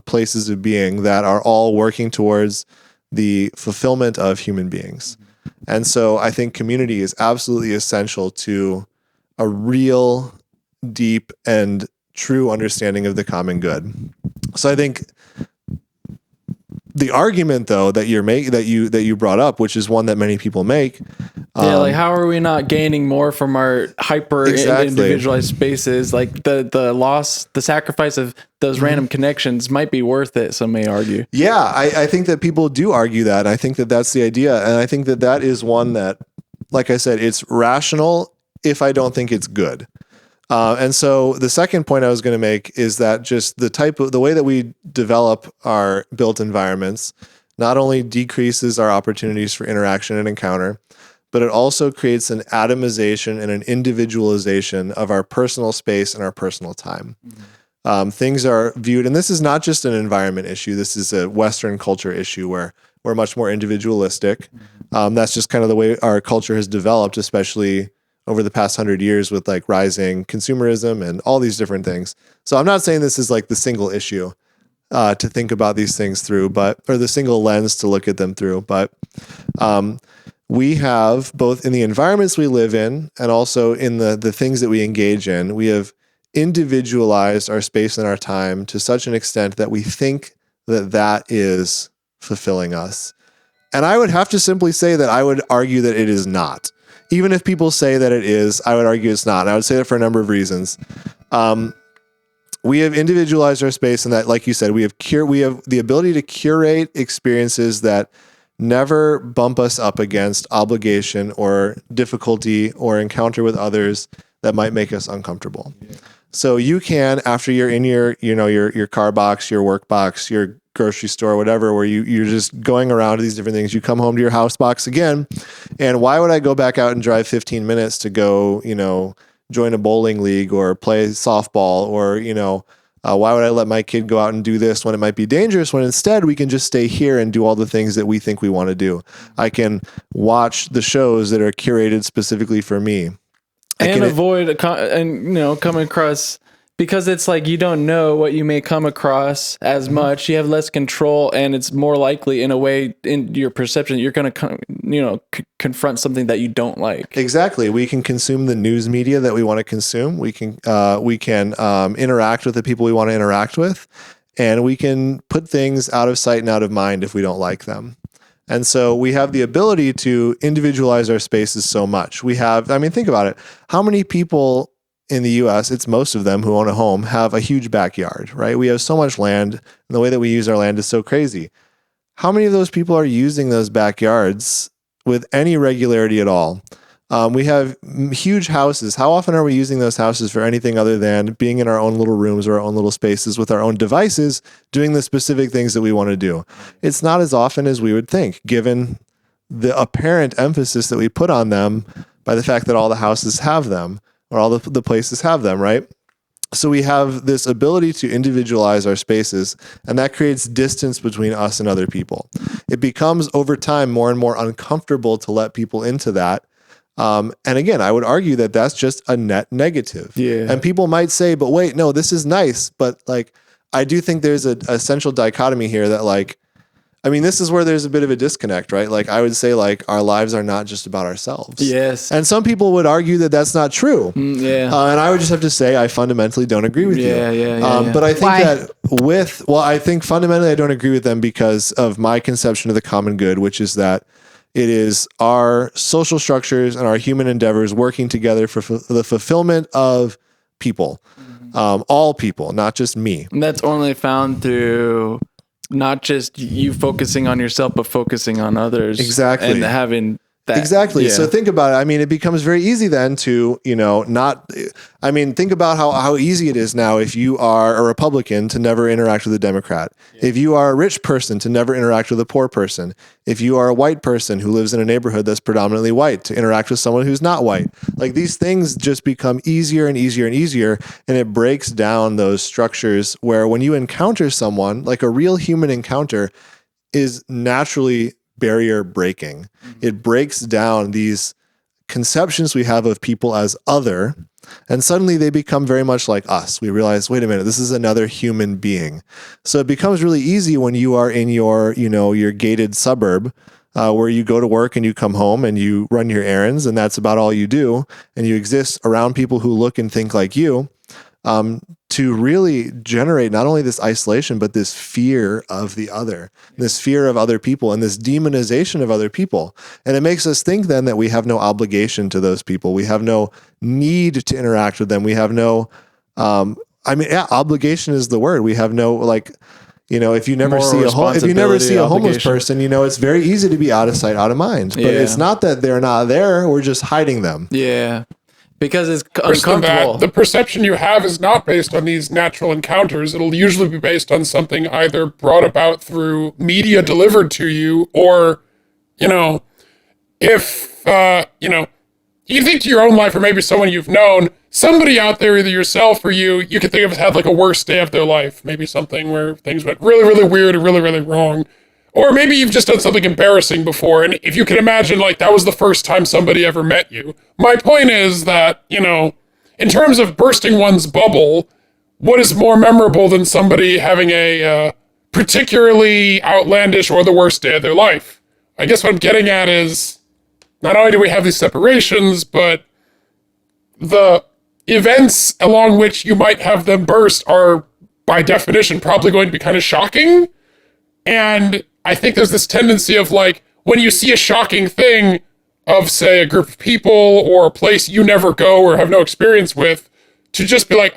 places of being that are all working towards the fulfillment of human beings. And so I think community is absolutely essential to a real, deep, and true understanding of the common good. So I think the argument, though, that you brought up, which is one that many people make, like, how are we not gaining more from our individualized spaces? Like the sacrifice of those random connections might be worth it, some may argue. Yeah, I think that people do argue that. I think that that's the idea. And I think that that is one that, like I said, it's rational if I don't think it's good. And so the second point I was going to make is that just the way that we develop our built environments not only decreases our opportunities for interaction and encounter, but it also creates an atomization and an individualization of our personal space and our personal time. Things are viewed, and this is not just an environment issue. This is a Western culture issue where we're much more individualistic. That's just kind of the way our culture has developed, especially over the past 100 years with like rising consumerism and all these different things. So I'm not saying this is like the single issue to think about these things through, or the single lens to look at them through. But we have, both in the environments we live in and also in the things that we engage in, we have individualized our space and our time to such an extent that we think that that is fulfilling us. And I would have to simply say that I would argue that it is not. Even if people say that it is, I would argue it's not. And I would say that for a number of reasons. We have individualized our space, and that, like you said, we have the ability to curate experiences that never bump us up against obligation or difficulty or encounter with others that might make us uncomfortable. Yeah. So you can, after you're in your car box, your work box, your grocery store, whatever, where you're just going around to these different things, you come home to your house box again. And why would I go back out and drive 15 minutes to go, join a bowling league or play softball, or, why would I let my kid go out and do this when it might be dangerous, when instead we can just stay here and do all the things that we think we want to do? I can watch the shows that are curated specifically for me. And avoid coming across, because it's like you don't know what you may come across as much. You have less control, and it's more likely, in a way, in your perception, you're going to confront something that you don't like. Exactly. We can consume the news media that we want to consume. We can interact with the people we want to interact with, and we can put things out of sight and out of mind if we don't like them. And so we have the ability to individualize our spaces so much. We have, I mean, think about it. How many people in the US, it's most of them who own a home, have a huge backyard, right? We have so much land, and the way that we use our land is so crazy. How many of those people are using those backyards with any regularity at all? We have huge houses. How often are we using those houses for anything other than being in our own little rooms or our own little spaces with our own devices, doing the specific things that we want to do? It's not as often as we would think, given the apparent emphasis that we put on them by the fact that all the houses have them, or all the places have them, right? So we have this ability to individualize our spaces, and that creates distance between us and other people. It becomes, over time, more and more uncomfortable to let people into that. And again, I would argue that that's just a net negative. Yeah. And people might say, but wait, no, this is nice. But like, I do think there's a essential dichotomy here that, like, I mean, this is where there's a bit of a disconnect, right? Like, I would say, like, our lives are not just about ourselves. Yes. And some people would argue that that's not true. Yeah. And I would just have to say, I fundamentally don't agree with you. Yeah. But I think Why? that I think fundamentally I don't agree with them because of my conception of the common good, which is that it is our social structures and our human endeavors working together for the fulfillment of people, all people, not just me. And that's only found through not just you focusing on yourself, but focusing on others. Exactly. And having that. Exactly. Yeah. So think about it. I mean, it becomes very easy then to, think about how easy it is now if you are a Republican to never interact with a Democrat. Yeah. If you are a rich person to never interact with a poor person. If you are a white person who lives in a neighborhood that's predominantly white to interact with someone who's not white. Like, these things just become easier and easier and easier. And it breaks down those structures where when you encounter someone, like a real human encounter is naturally barrier breaking. It breaks down these conceptions we have of people as other, and suddenly they become very much like us. We realize, wait a minute, this is another human being. So it becomes really easy when you are in your gated suburb, where you go to work and you come home and you run your errands, and that's about all you do, and you exist around people who look and think like you, to really generate not only this isolation, but this fear of the other, this fear of other people, and this demonization of other people. And it makes us think then that we have no obligation to those people. We have no need to interact with them. We have no, obligation is the word. We have no, if you never see a homeless person, it's very easy to be out of sight, out of mind. But it's not that they're not there. We're just hiding them. Yeah. Because it's Worse than uncomfortable. that, the perception you have is not based on these natural encounters. It'll usually be based on something either brought about through media delivered to you, or, if, you think to your own life, or maybe someone you've known, somebody out there, either yourself or you can think of as had like a worse day of their life. Maybe something where things went really, really weird or really, really wrong. Or maybe you've just done something embarrassing before, and if you can imagine, like, that was the first time somebody ever met you. My point is that, in terms of bursting one's bubble, what is more memorable than somebody having a particularly outlandish or the worst day of their life? I guess what I'm getting at is, not only do we have these separations, but the events along which you might have them burst are, by definition, probably going to be kind of shocking. And I think there's this tendency of, like, when you see a shocking thing of, say, a group of people or a place you never go or have no experience with, to just be like,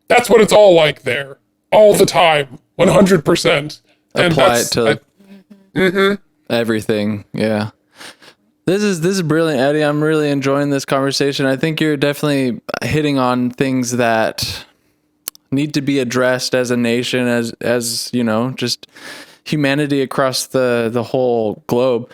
that's what it's all like there, all the time, 100%. And apply it to everything. Yeah. This is brilliant, Eddie. I'm really enjoying this conversation. I think you're definitely hitting on things that need to be addressed as a nation, as just humanity across the whole globe,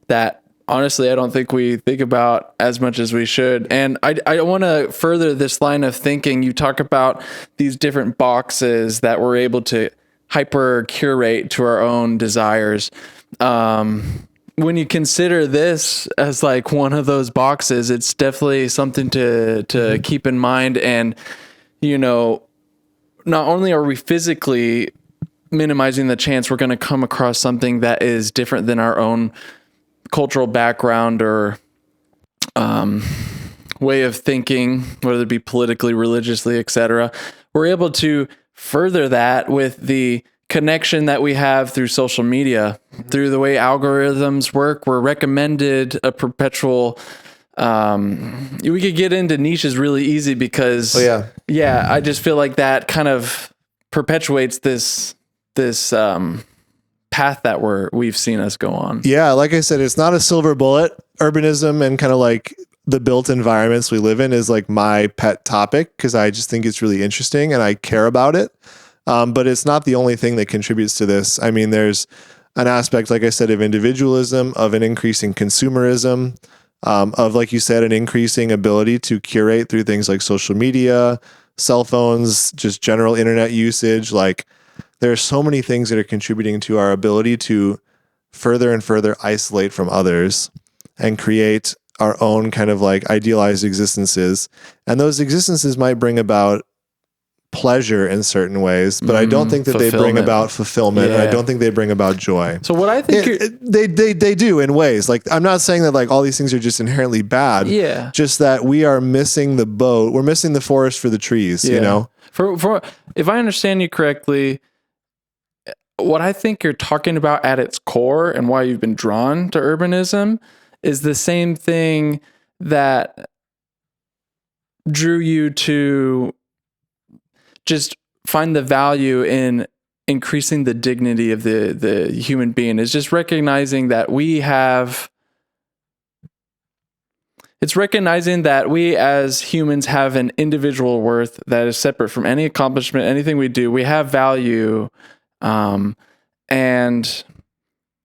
that honestly I don't think we think about as much as we should. And I want to further this line of thinking. You talk about these different boxes that we're able to hyper curate to our own desires. When you consider this as like one of those boxes, it's definitely something to keep in mind. And not only are we physically minimizing the chance we're going to come across something that is different than our own cultural background or way of thinking, whether it be politically, religiously, etc., we're able to further that with the connection that we have through social media, through the way algorithms work. We're recommended a perpetual. We could get into niches really easy because, I just feel like that kind of perpetuates this path that we've seen us go on. Yeah, like I said, it's not a silver bullet. Urbanism and kind of like the built environments we live in is like my pet topic because I just think it's really interesting and I care about it. But it's not the only thing that contributes to this. I mean, there's an aspect, like I said, of individualism, of an increasing consumerism, of, like you said, an increasing ability to curate through things like social media, cell phones, just general internet usage. Like, there are so many things that are contributing to our ability to further and further isolate from others and create our own kind of like idealized existences. And those existences might bring about pleasure in certain ways, but I don't think that they bring about fulfillment. And I don't think they bring about joy. So what I think they do in ways. Like, I'm not saying that like all these things are just inherently bad. Yeah. Just that we are missing the boat. We're missing the forest for the trees, you know? For if I understand you correctly, what I think you're talking about at its core and why you've been drawn to urbanism is the same thing that drew you to just find the value in increasing the dignity of the human being, is just recognizing that it's recognizing that we as humans have an individual worth that is separate from any accomplishment, anything we do. We have value, and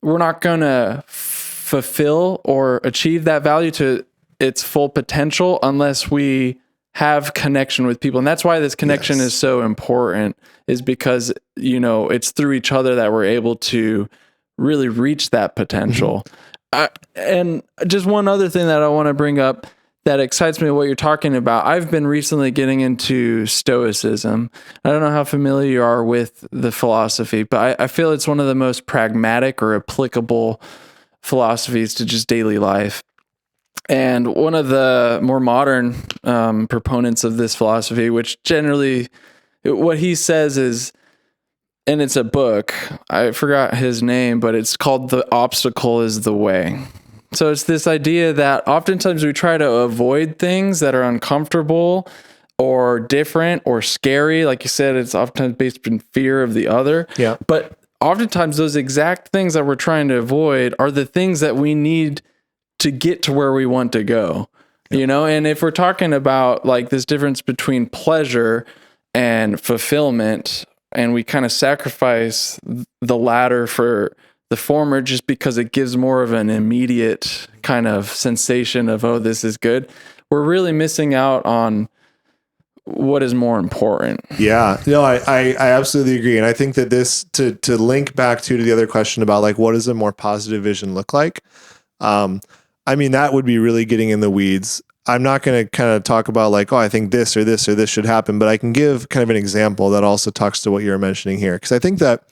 we're not going to fulfill or achieve that value to its full potential unless we have connection with people. And that's why this connection is so important, is because, you know, it's through each other that we're able to really reach that potential. And just one other thing that I want to bring up that excites me, what you're talking about. I've been recently getting into Stoicism. I don't know how familiar you are with the philosophy, but I feel it's one of the most pragmatic or applicable philosophies to just daily life. And one of the more modern proponents of this philosophy, which generally, what he says is, and it's a book, I forgot his name, but it's called The Obstacle is the Way. So it's this idea that oftentimes we try to avoid things that are uncomfortable or different or scary. Like you said, it's oftentimes based in fear of the other. Yeah. But oftentimes those exact things that we're trying to avoid are the things that we need to get to where we want to go, you know? And if we're talking about like this difference between pleasure and fulfillment, and we kind of sacrifice the latter for the former just because it gives more of an immediate kind of sensation of, oh, this is good, we're really missing out on what is more important. Yeah. No, I absolutely agree. And I think that this, to link back to the other question about like, what does a more positive vision look like? I mean, that would be really getting in the weeds. I'm not going to kind of talk about like, oh, I think this or this or this should happen, but I can give kind of an example that also talks to what you're mentioning here. Because I think that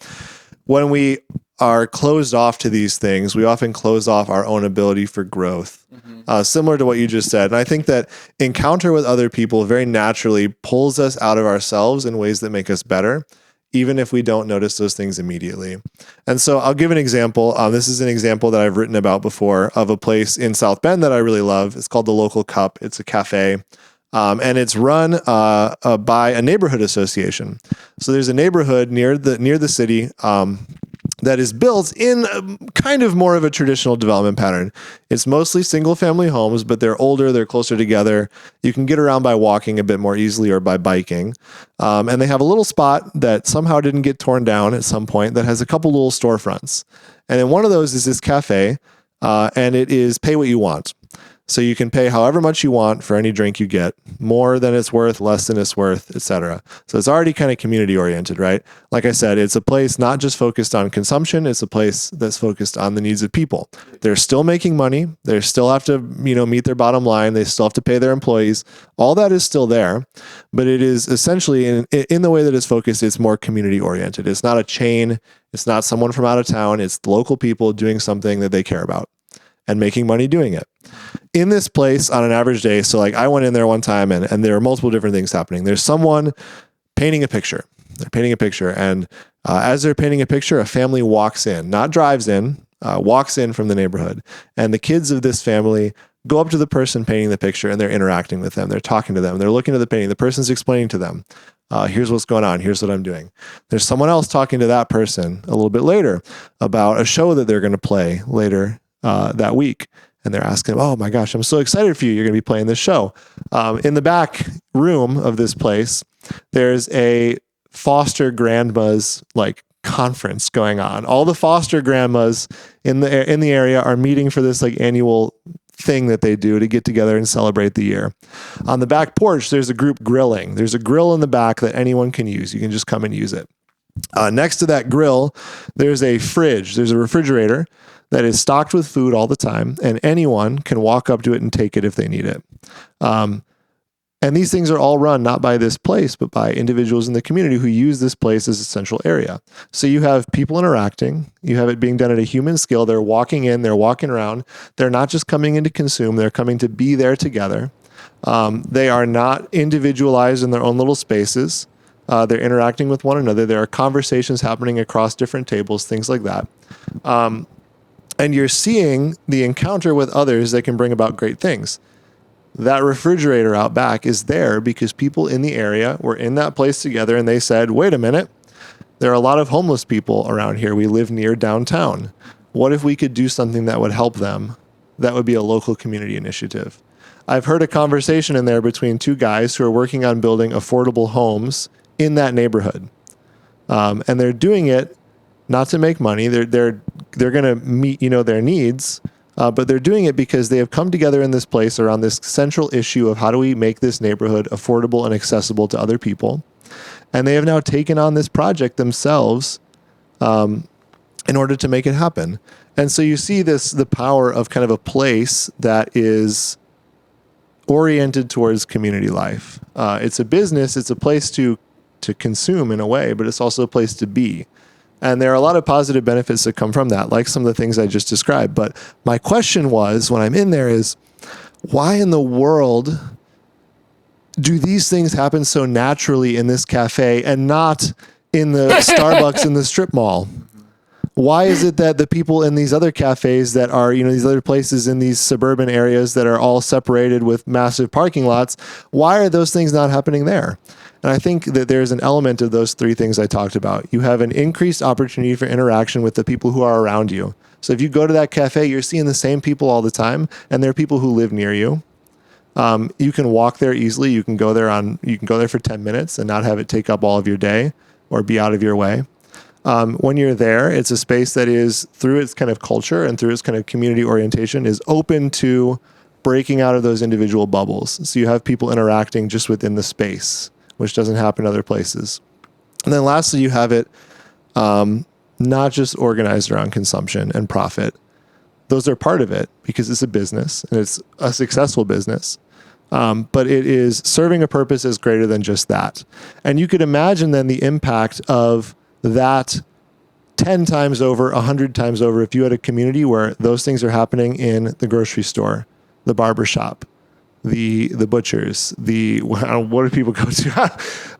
when we are closed off to these things, we often close off our own ability for growth, similar to what you just said. And I think that encounter with other people very naturally pulls us out of ourselves in ways that make us better, even if we don't notice those things immediately. And so I'll give an example. This is an example that I've written about before of a place in South Bend that I really love. It's called the Local Cup. It's a cafe. And it's run by a neighborhood association. So there's a neighborhood near the city that is built in kind of more of a traditional development pattern. It's mostly single family homes, but they're older, they're closer together. You can get around by walking a bit more easily or by biking. And they have a little spot that somehow didn't get torn down at some point that has a couple little storefronts. And then one of those is this cafe, and it is pay what you want. So you can pay however much you want for any drink you get, more than it's worth, less than it's worth, etc. So it's already kind of community oriented, right? Like I said, it's a place not just focused on consumption, it's a place that's focused on the needs of people. They're still making money, they still have to, meet their bottom line, they still have to pay their employees. All that is still there, but it is essentially in the way that it's focused, it's more community oriented. It's not a chain, it's not someone from out of town, it's local people doing something that they care about and making money doing it. In this place on an average day, so like I went in there one time and there are multiple different things happening. There's someone painting a picture. They're painting a picture. And as they're painting a picture, a family walks in, not drives in, walks in from the neighborhood. And the kids of this family go up to the person painting the picture and they're interacting with them. They're talking to them. They're looking at the painting. The person's explaining to them, here's what's going on. Here's what I'm doing. There's someone else talking to that person a little bit later about a show that they're going to play later that week. And they're asking, oh my gosh, I'm so excited for you. You're going to be playing this show. In the back room of this place, there's a foster grandma's like conference going on. All the foster grandmas in the area are meeting for this like annual thing that they do to get together and celebrate the year. On the back porch, there's a group grilling. There's a grill in the back that anyone can use. You can just come and use it. Next to that grill, there's a fridge. There's a refrigerator that is stocked with food all the time, and anyone can walk up to it and take it if they need it. And these things are all run not by this place, but by individuals in the community who use this place as a central area. So you have people interacting. You have it being done at a human scale. They're walking in, they're walking around. They're not just coming in to consume. They're coming to be there together. They are not individualized in their own little spaces. They're interacting with one another. There are conversations happening across different tables, things like that. And you're seeing the encounter with others that can bring about great things. That refrigerator out back is there because people in the area were in that place together and they said, wait a minute, there are a lot of homeless people around here. We live near downtown. What if we could do something that would help them? That would be a local community initiative. I've heard a conversation in there between two guys who are working on building affordable homes in that neighborhood. And they're doing it not to make money. They're going to meet, their needs. But they're doing it because they have come together in this place around this central issue of how do we make this neighborhood affordable and accessible to other people. And they have now taken on this project themselves in order to make it happen. And so you see the power of kind of a place that is oriented towards community life. It's a business, it's a place to consume in a way, but it's also a place to be. And there are a lot of positive benefits that come from that, like some of the things I just described. But my question was, when I'm in there, is why in the world do these things happen so naturally in this cafe and not in the Starbucks in the strip mall? Why is it that the people in these other cafes that are, these other places in these suburban areas that are all separated with massive parking lots, why are those things not happening there? And I think that there's an element of those three things I talked about. You have an increased opportunity for interaction with the people who are around you. So if you go to that cafe, you're seeing the same people all the time, and there are people who live near you. You can walk there easily. You can go there for 10 minutes and not have it take up all of your day or be out of your way. When you're there, it's a space that is, through its kind of culture and through its kind of community orientation, is open to breaking out of those individual bubbles. So you have people interacting just within the space, which doesn't happen other places. And then lastly, you have it not just organized around consumption and profit. Those are part of it because it's a business and it's a successful business. But it is serving a purpose as greater than just that. And you could imagine then the impact of that 10 times over, 100 times over, if you had a community where those things are happening in the grocery store, the barbershop, the butchers, what do people go to?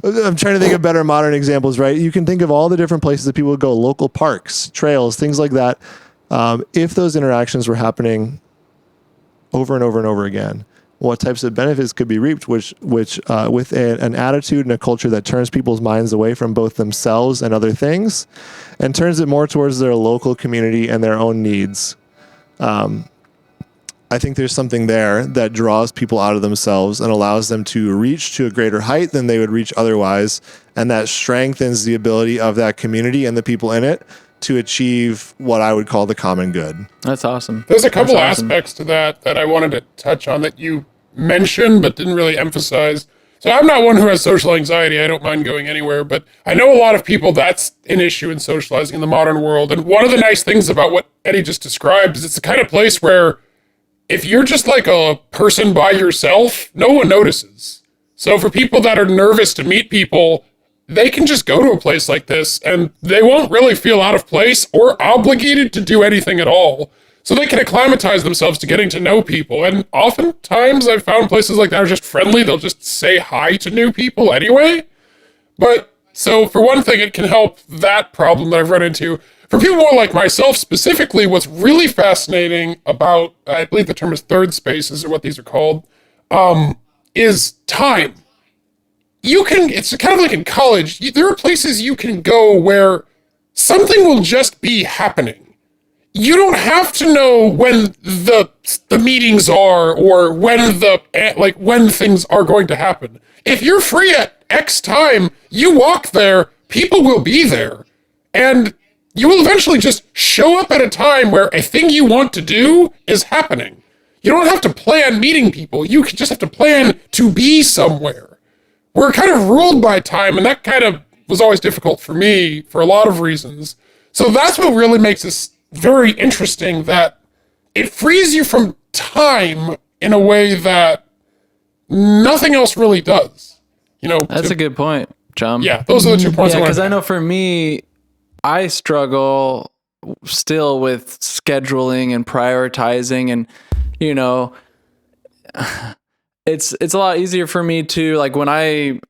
I'm trying to think of better modern examples, right? You can think of all the different places that people would go, local parks, trails, things like that. If those interactions were happening over and over and over again, what types of benefits could be reaped, which with an attitude and a culture that turns people's minds away from both themselves and other things and turns it more towards their local community and their own needs. I think there's something there that draws people out of themselves and allows them to reach to a greater height than they would reach otherwise. And that strengthens the ability of that community and the people in it to achieve what I would call the common good. That's awesome. There's a couple aspects to that I wanted to touch on that you mentioned but didn't really emphasize. So I'm not one who has social anxiety. I don't mind going anywhere, but I know a lot of people that's an issue in socializing in the modern world. And one of the nice things about what Eddie just described is it's the kind of place where if you're just like a person by yourself, no one notices. So for people that are nervous to meet people, they can just go to a place like this and they won't really feel out of place or obligated to do anything at all. So they can acclimatize themselves to getting to know people. And oftentimes I've found places like that are just friendly. They'll just say hi to new people anyway. But So for one thing, it can help that problem that I've run into. For people more like myself specifically, what's really fascinating about, I believe the term is third spaces, or what these are called, is time. It's kind of like in college, there are places you can go where something will just be happening. You don't have to know when the meetings are, or when when things are going to happen. If you're free at X time, you walk there, people will be there. And you will eventually just show up at a time where a thing you want to do is happening. You don't have to plan meeting people. You just have to plan to be somewhere. We're kind of ruled by time, and that kind of was always difficult for me for a lot of reasons. So that's what really makes this very interesting, that it frees you from time in a way that nothing else really does. That's a good point, Chum. Yeah, those are the 2 points. Yeah, because I know for me, I struggle still with scheduling and prioritizing, and it's a lot easier for me to, like, when I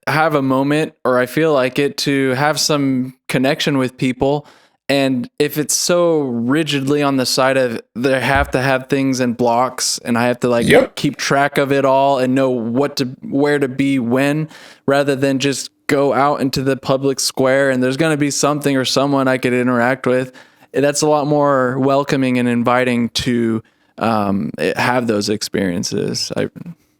have a moment or I feel like it, to have some connection with people. And if it's so rigidly on the side of they have to have things in blocks, and I have to keep track of it all and know where to be when, rather than just go out into the public square and there's going to be something or someone I could interact with, that's a lot more welcoming and inviting to have those experiences.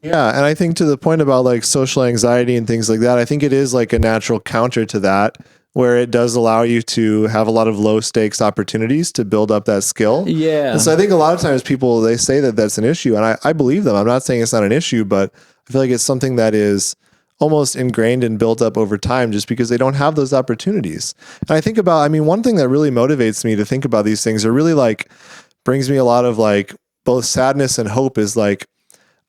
Yeah, and I think to the point about like social anxiety and things like that, I think it is like a natural counter to that, where it does allow you to have a lot of low stakes opportunities to build up that skill. Yeah. And so I think a lot of times people, they say that that's an issue, and I believe them. I'm not saying it's not an issue, but I feel like it's something that is almost ingrained and built up over time just because they don't have those opportunities. And I think about, one thing that really motivates me to think about these things, or really like brings me a lot of like both sadness and hope, is like,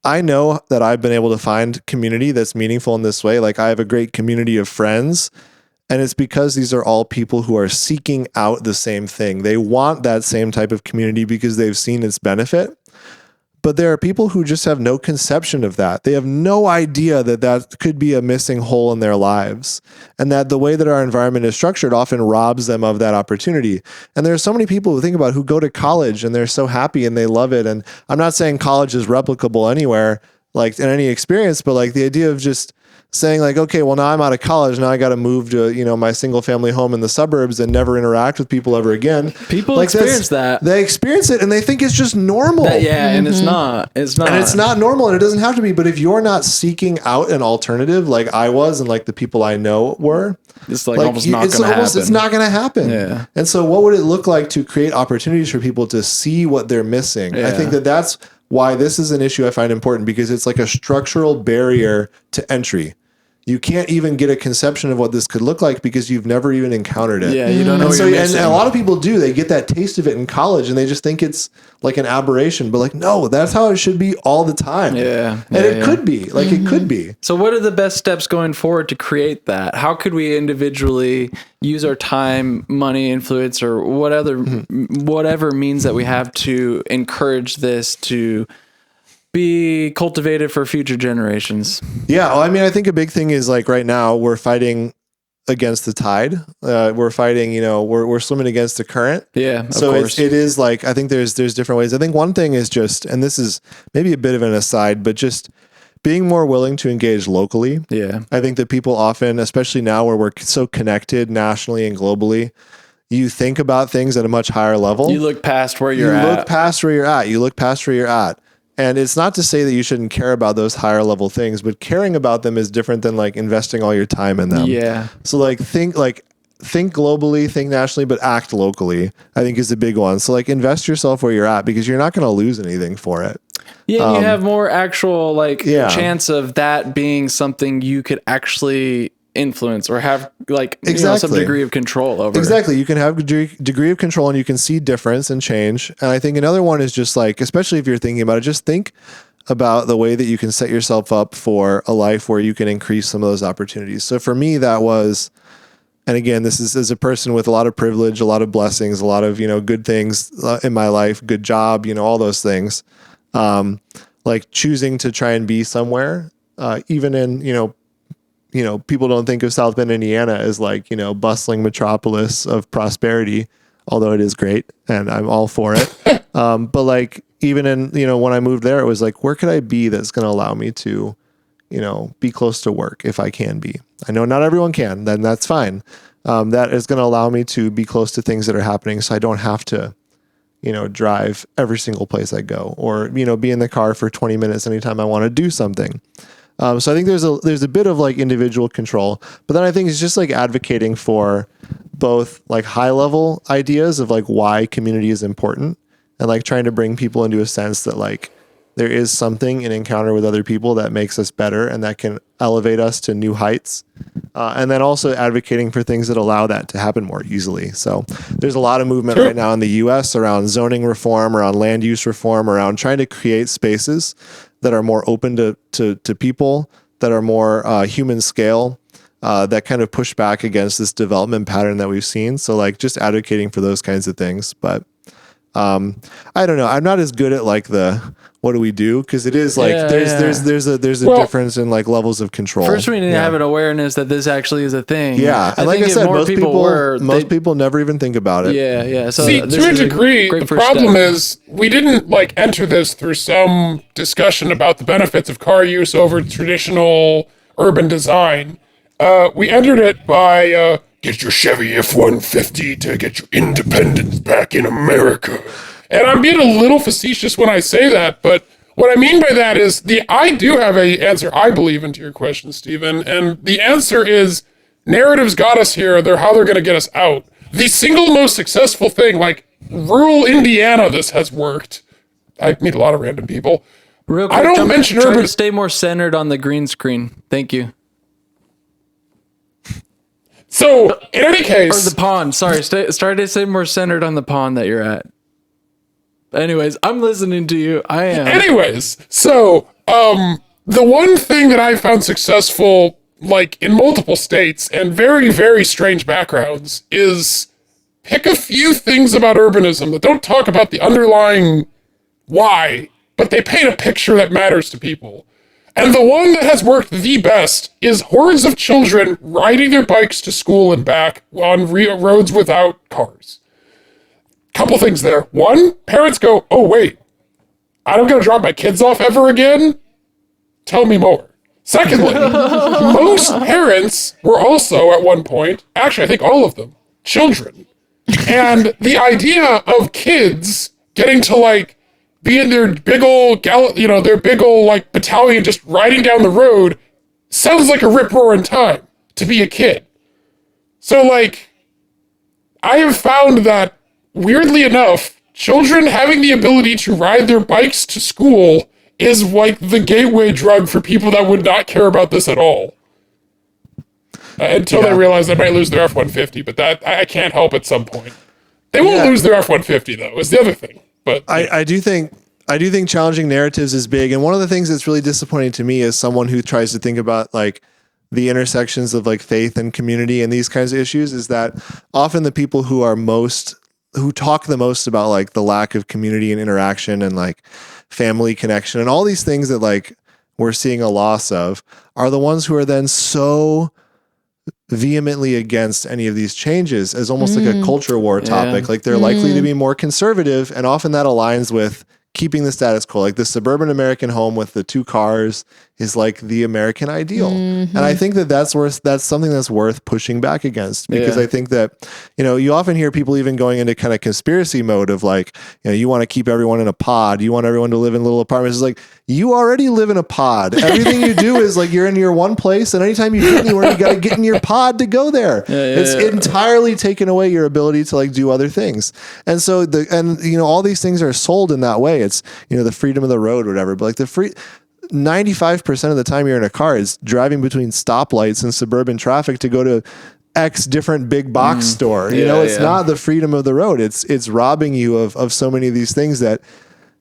I know that I've been able to find community that's meaningful in this way. Like, I have a great community of friends, and it's because these are all people who are seeking out the same thing. They want that same type of community because they've seen its benefit. But there are people who just have no conception of that. They have no idea that that could be a missing hole in their lives, and that the way that our environment is structured often robs them of that opportunity. And there are so many people who go to college and they're so happy and they love it. And I'm not saying college is replicable anywhere, like in any experience, but like the idea of just saying like, okay, well, now I'm out of college. Now I got to move to, my single family home in the suburbs and never interact with people ever again. People like experience that. They experience it and they think it's just normal. And it's not. It's not. And it's not normal, and it doesn't have to be. But if you're not seeking out an alternative like I was and like the people I know were, it's like almost not going to happen. It's not going to happen. Yeah. And so what would it look like to create opportunities for people to see what they're missing? Yeah. I think that's why this is an issue I find important, because it's like a structural barrier to entry. You can't even get a conception of what this could look like because you've never even encountered it. Yeah, you don't know. And a lot of people do. They get that taste of it in college and they just think it's like an aberration. But like, no, that's how it should be all the time. Yeah. And it could be. Like, it could be. So what are the best steps going forward to create that? How could we individually use our time, money, influence, or whatever means that we have to encourage this to be cultivated for future generations? Yeah, well, I think a big thing is like right now we're fighting against the tide. We're fighting, we're swimming against the current. Yeah, so of course. It is like, I think there's different ways. I think one thing is just, and this is maybe a bit of an aside, but just being more willing to engage locally. Yeah, I think that people often, especially now where we're so connected nationally and globally, you think about things at a much higher level. You look past where you're at. You look past where you're at. And it's not to say that you shouldn't care about those higher level things, but caring about them is different than like investing all your time in them. Yeah. So think globally, think nationally, but act locally, I think is the big one. So like invest yourself where you're at, because you're not going to lose anything for it. Yeah. You have more actual chance of that being something you could actually influence or have some degree of control over. Exactly. You can have a degree of control and you can see difference and change. And I think another one is just like, especially if you're thinking about it, just think about the way that you can set yourself up for a life where you can increase some of those opportunities. So for me, that was, and again, this is as a person with a lot of privilege, a lot of blessings, a lot of, good things in my life, good job, all those things, like choosing to try and be somewhere, even in, people don't think of South Bend, Indiana as like, bustling metropolis of prosperity, although it is great and I'm all for it. But like, even in, when I moved there, it was like, where could I be that's going to allow me to, be close to work if I can be? I know not everyone can, then that's fine. That is going to allow me to be close to things that are happening. So I don't have to, drive every single place I go, or, be in the car for 20 minutes anytime I want to do something. So I think there's a bit of like individual control, but then I think it's just like advocating for both like high level ideas of like why community is important, and like trying to bring people into a sense that like there is something in encounter with other people that makes us better and that can elevate us to new heights. And then also advocating for things that allow that to happen more easily. So there's a lot of movement right now in the US around zoning reform, around land use reform, around trying to create spaces that are more open to people, that are more human scale, that kind of push back against this development pattern that we've seen. So like just advocating for those kinds of things. But I don't know. I'm not as good at like what do we do? Because it is like there's a difference in like levels of control. First, we need to have an awareness that this actually is a thing. Yeah, and like I said, most people never even think about it. Yeah. So see, to a degree, the problem is we didn't like enter this through some discussion about the benefits of car use over traditional urban design. We entered it by get your Chevy F-150 to get your independence back in America. And I'm being a little facetious when I say that, but what I mean by that is I do have an answer, I believe, into your question, Stephen, and the answer is narratives got us here, they're how they're going to get us out. The single most successful thing, like rural Indiana, this has worked. I meet a lot of random people. Real quick, I don't mention try urban. to stay more centered on the green screen. Thank you. So, in any case... Or the pond. Sorry, start to stay more centered on the pond that you're at. Anyways, I'm listening to you. I am. Anyways, so, the one thing that I found successful, like, in multiple states and very, very strange backgrounds is pick a few things about urbanism that don't talk about the underlying why, but they paint a picture that matters to people. And the one that has worked the best is hordes of children riding their bikes to school and back on roads without cars. Couple things there. One, parents go, oh wait, I don't gotta drop my kids off ever again? Tell me more. Secondly, most parents were also at one point, actually I think all of them, children. And the idea of kids getting to like be in their big old, their big old like battalion just riding down the road sounds like a rip-roaring time to be a kid. So like, I have found that weirdly enough, children having the ability to ride their bikes to school is like the gateway drug for people that would not care about this at all. Until they realize they might lose their F-150, but that I can't help at some point. They won't lose their F-150 though, is the other thing. But I do think challenging narratives is big. And one of the things that's really disappointing to me as someone who tries to think about like the intersections of like faith and community and these kinds of issues is that often the people who talk the most about like the lack of community and interaction and like family connection and all these things that like we're seeing a loss of are the ones who are then so vehemently against any of these changes as almost like a culture war topic. Like they're likely to be more conservative, and often that aligns with keeping the status quo. Like the suburban American home with the 2 cars is like the American ideal. And I think that's something that's worth pushing back against, because I think that, you often hear people even going into kind of conspiracy mode of like, you want to keep everyone in a pod. You want everyone to live in little apartments. It's like, you already live in a pod. Everything you do is like, you're in your one place, and anytime you get anywhere, you got to get in your pod to go there. It's entirely taken away your ability to like do other things. And so all these things are sold in that way. It's, the freedom of the road, whatever, but like 95% of the time you're in a car is driving between stoplights and suburban traffic to go to X different big box store. It's not the freedom of the road. It's robbing you of so many of these things that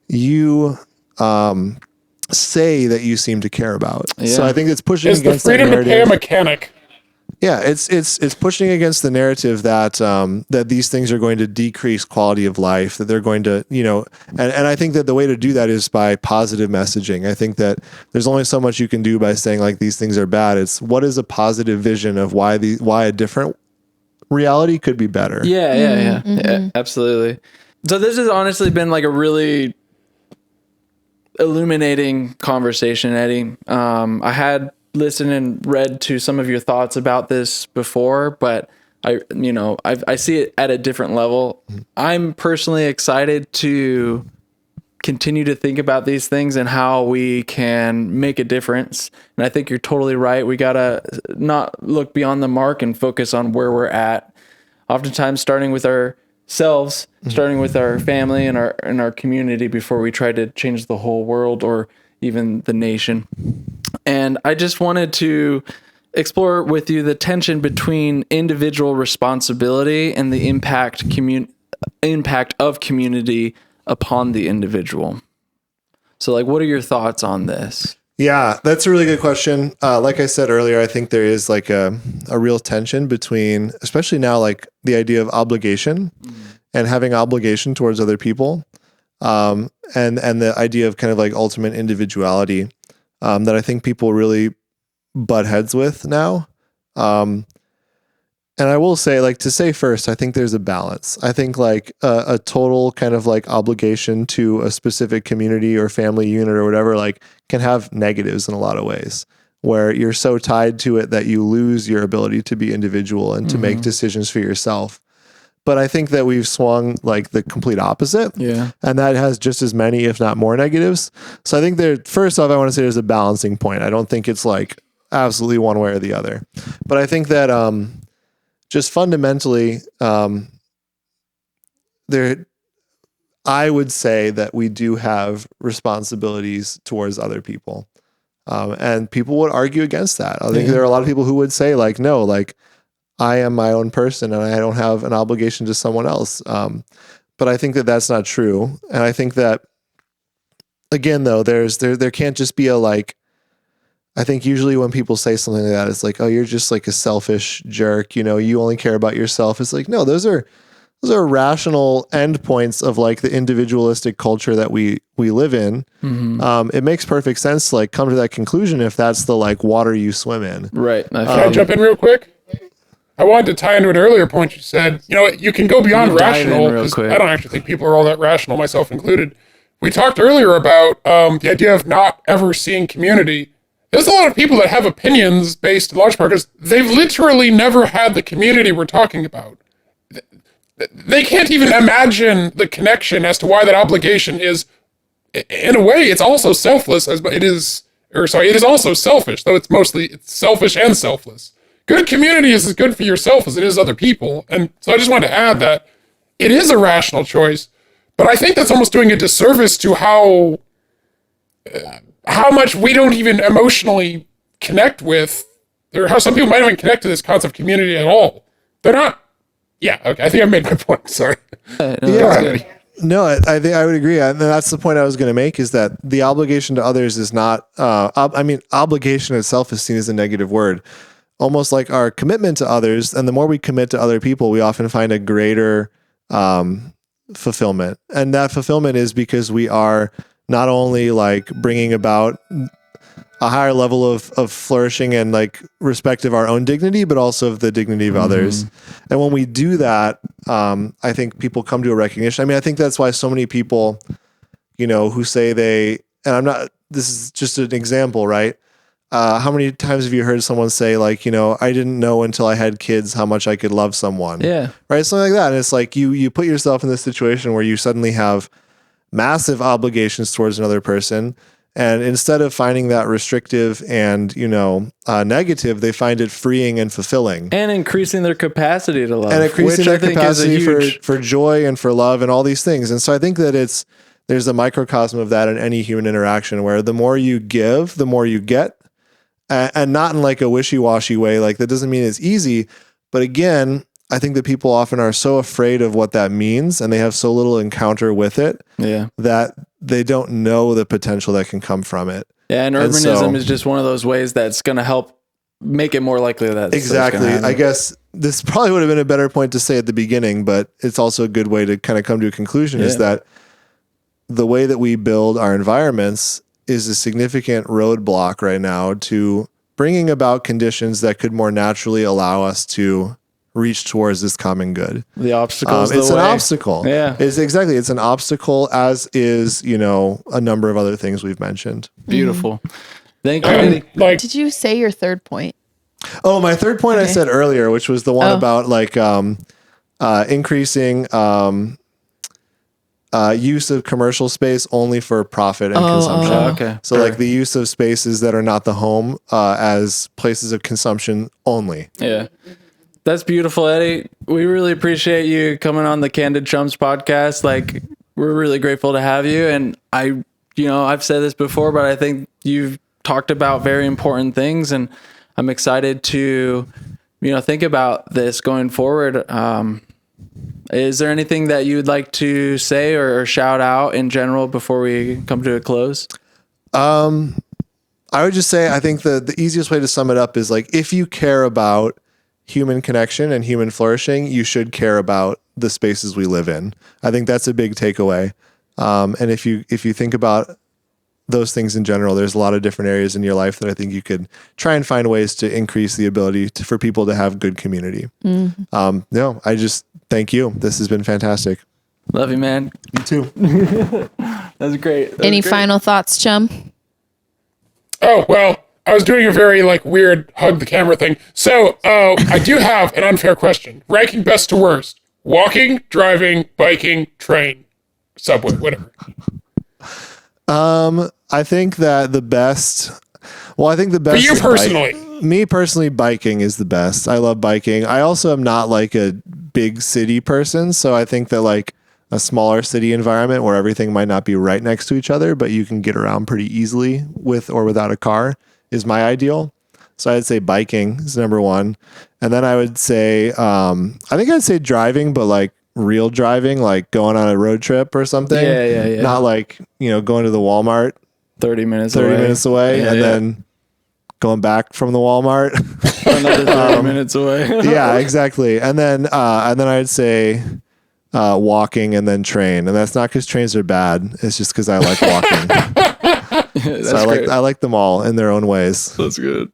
you say that you seem to care about. So I think it's pushing against the freedom that to pay a mechanic. Yeah, it's pushing against the narrative that that these things are going to decrease quality of life, that they're going to, and I think that the way to do that is by positive messaging. I think that there's only so much you can do by saying like these things are bad. It's what is a positive vision of why a different reality could be better. Yeah, absolutely. So this has honestly been like a really illuminating conversation, Eddie. I had listened and read to some of your thoughts about this before, but I see it at a different level. I'm personally excited to continue to think about these things and how we can make a difference. And I think you're totally right. We gotta not look beyond the mark and focus on where we're at. Oftentimes starting with ourselves, starting with our family and our community before we try to change the whole world or even the nation. And I just wanted to explore with you the tension between individual responsibility and the impact of community upon the individual. So like, what are your thoughts on this? Yeah, that's a really good question. Like I said earlier, I think there is like a real tension between, especially now, like the idea of obligation and having obligation towards other people, and the idea of kind of like ultimate individuality, that I think people really butt heads with now. And I will say, like, to say first, I think there's a balance. I think like a total kind of like obligation to a specific community or family unit or whatever, like can have negatives in a lot of ways where you're so tied to it that you lose your ability to be individual and to make decisions for yourself. But I think that we've swung like the complete opposite. Yeah. And that has just as many, if not more negatives. So I think first off, I want to say there's a balancing point. I don't think it's like absolutely one way or the other, but I think that, just fundamentally, I would say that we do have responsibilities towards other people. And people would argue against that. I think there are a lot of people who would say like, no, like I am my own person and I don't have an obligation to someone else. But I think that that's not true. And I think that, again, though, there can't just be a like, I think usually when people say something like that, it's like, oh, you're just like a selfish jerk. You only care about yourself. It's like, no, those are rational endpoints of like the individualistic culture that we live in. It makes perfect sense to like come to that conclusion if that's the like water you swim in. Right. Can I jump in real quick? I wanted to tie into an earlier point you said. You can go beyond rational. I don't actually think people are all that rational, myself included. We talked earlier about the idea of not ever seeing community. There's a lot of people that have opinions based in large part because they've literally never had the community we're talking about. They can't even imagine the connection as to why that obligation is, in a way, it's also selfless it is also selfish, though it's selfish and selfless. Good community is as good for yourself as it is other people. And so I just wanted to add that it is a rational choice, but I think that's almost doing a disservice to how much we don't even emotionally connect with, or how some people might not even connect to this concept of community at all. They're not. Yeah, okay. I think I made my point. Sorry. No, I think I would agree. And that's the point I was going to make is that the obligation to others is not, obligation itself is seen as a negative word, almost like our commitment to others. And the more we commit to other people, we often find a greater fulfillment. And that fulfillment is because we are not only like bringing about a higher level of flourishing and like respect of our own dignity, but also of the dignity of others. And when we do that, I think people come to a recognition. I mean, I think that's why so many people, who say this is just an example, right? How many times have you heard someone say like, I didn't know until I had kids how much I could love someone. Yeah. Right. Something like that. And it's like you put yourself in this situation where you suddenly have massive obligations towards another person. And instead of finding that restrictive and, negative, they find it freeing and fulfilling. And increasing their capacity to love. And increasing their capacity for joy and for love and all these things. And so I think that there's a microcosm of that in any human interaction where the more you give, the more you get. And not in like a wishy-washy way. Like that doesn't mean it's easy. But again, I think that people often are so afraid of what that means and they have so little encounter with it that they don't know the potential that can come from it. Yeah, and urbanism is just one of those ways that's going to help make it more likely that stuff's Exactly. gonna happen. I guess this probably would have been a better point to say at the beginning, but it's also a good way to kind of come to a conclusion is that the way that we build our environments is a significant roadblock right now to bringing about conditions that could more naturally allow us to reach towards this common good. The obstacles. It's the an way. obstacle. Yeah. It's an obstacle, as is, a number of other things we've mentioned. Beautiful. Thank you, Eddie. Like, Did you say your third point? Oh, my third point I said earlier, which was the one Oh. about like increasing use of commercial space only for profit and consumption. Okay. So like the use of spaces that are not the home as places of consumption only. Yeah. That's beautiful, Eddie. We really appreciate you coming on the Candid Chums podcast. Like, we're really grateful to have you. And I've said this before, but I think you've talked about very important things, and I'm excited to, think about this going forward. Is there anything that you would like to say or shout out in general before we come to a close? I would just say, I think the easiest way to sum it up is like, if you care about human connection and human flourishing, you should care about the spaces we live in. I think that's a big takeaway. And if you think about those things in general, there's a lot of different areas in your life that I think you could try and find ways to increase the ability for people to have good community. I just thank you. This has been fantastic. Love you, man. You too. That's great. Any final thoughts, Chum? oh, well, I was doing a very weird hug the camera thing. So, I do have an unfair question. Ranking best to worst. Walking, driving, biking, train, subway, whatever. I think that the best. I think the best. For you is personally. Me personally, biking is the best. I love biking. I also am not like a big city person, so I think that like a smaller city environment where everything might not be right next to each other, but you can get around pretty easily with or without a car is my ideal. So I'd say biking is number one, and then I would say I think I'd say driving, but like real driving, like going on a road trip or something. Yeah. Not like, going to the Walmart 30 minutes 30 away. minutes away Yeah, and then going back from the Walmart. Another 30 minutes away. Yeah, exactly. And then I'd say walking and then train. And that's not because trains are bad. It's just because I like walking. That's So great. I like them all in their own ways. That's good.